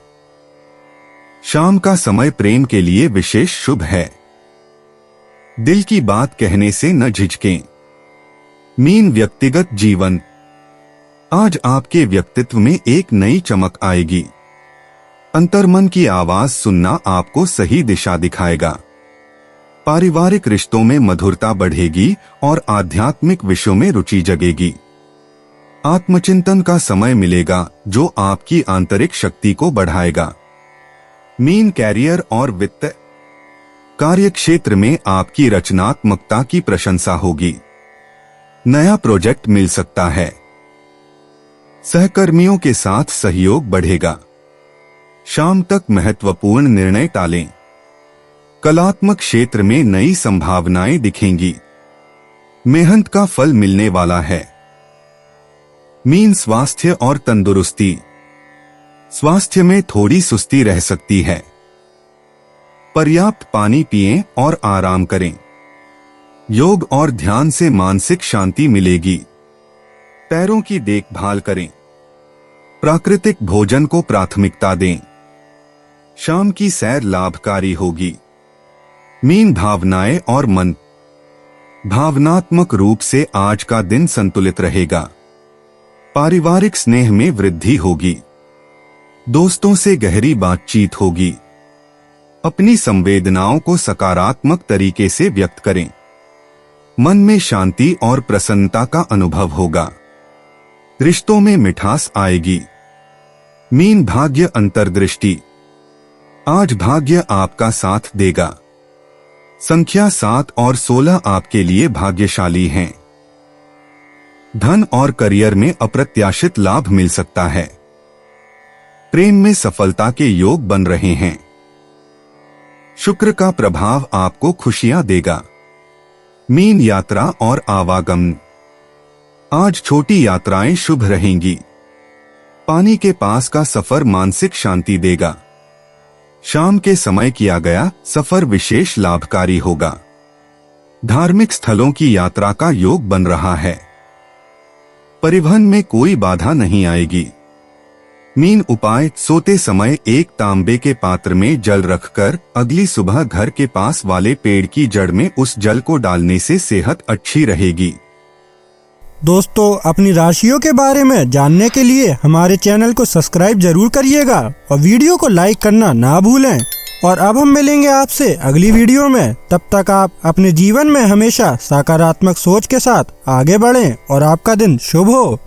शाम का समय प्रेम के लिए विशेष शुभ है। दिल की बात कहने से न झिझकें। मीन व्यक्तिगत जीवन। आज आपके व्यक्तित्व में एक नई चमक आएगी। अंतर्मन की आवाज सुनना आपको सही दिशा दिखाएगा। पारिवारिक रिश्तों में मधुरता बढ़ेगी और आध्यात्मिक विषयों में रुचि जगेगी। आत्मचिंतन का समय मिलेगा जो आपकी आंतरिक शक्ति को बढ़ाएगा। मीन कैरियर और वित्त। कार्यक्षेत्र में आपकी रचनात्मकता की प्रशंसा होगी। नया प्रोजेक्ट मिल सकता है। सहकर्मियों के साथ सहयोग बढ़ेगा। शाम तक महत्वपूर्ण निर्णय टालें। कलात्मक क्षेत्र में नई संभावनाएं दिखेंगी। मेहनत का फल मिलने वाला है। मीन स्वास्थ्य और तंदुरुस्ती। स्वास्थ्य में थोड़ी सुस्ती रह सकती है। पर्याप्त पानी पिएं और आराम करें। योग और ध्यान से मानसिक शांति मिलेगी। पैरों की देखभाल करें। प्राकृतिक भोजन को प्राथमिकता दें। शाम की सैर लाभकारी होगी। मीन भावनाएं और मन। भावनात्मक रूप से आज का दिन संतुलित रहेगा। पारिवारिक स्नेह में वृद्धि होगी। दोस्तों से गहरी बातचीत होगी। अपनी संवेदनाओं को सकारात्मक तरीके से व्यक्त करें। मन में शांति और प्रसन्नता का अनुभव होगा। रिश्तों में मिठास आएगी। मीन भाग्य अंतर्दृष्टि। आज भाग्य आपका साथ देगा। संख्या 7 और 16 आपके लिए भाग्यशाली हैं। धन और करियर में अप्रत्याशित लाभ मिल सकता है। प्रेम में सफलता के योग बन रहे हैं। शुक्र का प्रभाव आपको खुशियां देगा। मीन यात्रा और आवागमन। आज छोटी यात्राएं शुभ रहेंगी। पानी के पास का सफर मानसिक शांति देगा। शाम के समय किया गया सफर विशेष लाभकारी होगा। धार्मिक स्थलों की यात्रा का योग बन रहा है। परिवहन में कोई बाधा नहीं आएगी। मीन उपाय: सोते समय एक तांबे के पात्र में जल रखकर अगली सुबह घर के पास वाले पेड़ की जड़ में उस जल को डालने से सेहत अच्छी रहेगी। दोस्तों, अपनी राशियों के बारे में जानने के लिए हमारे चैनल को सब्सक्राइब जरूर करिएगा और वीडियो को लाइक करना ना भूलें। और अब हम मिलेंगे आपसे अगली वीडियो में। तब तक आप अपने जीवन में हमेशा सकारात्मक सोच के साथ आगे बढ़ें और आपका दिन शुभ हो।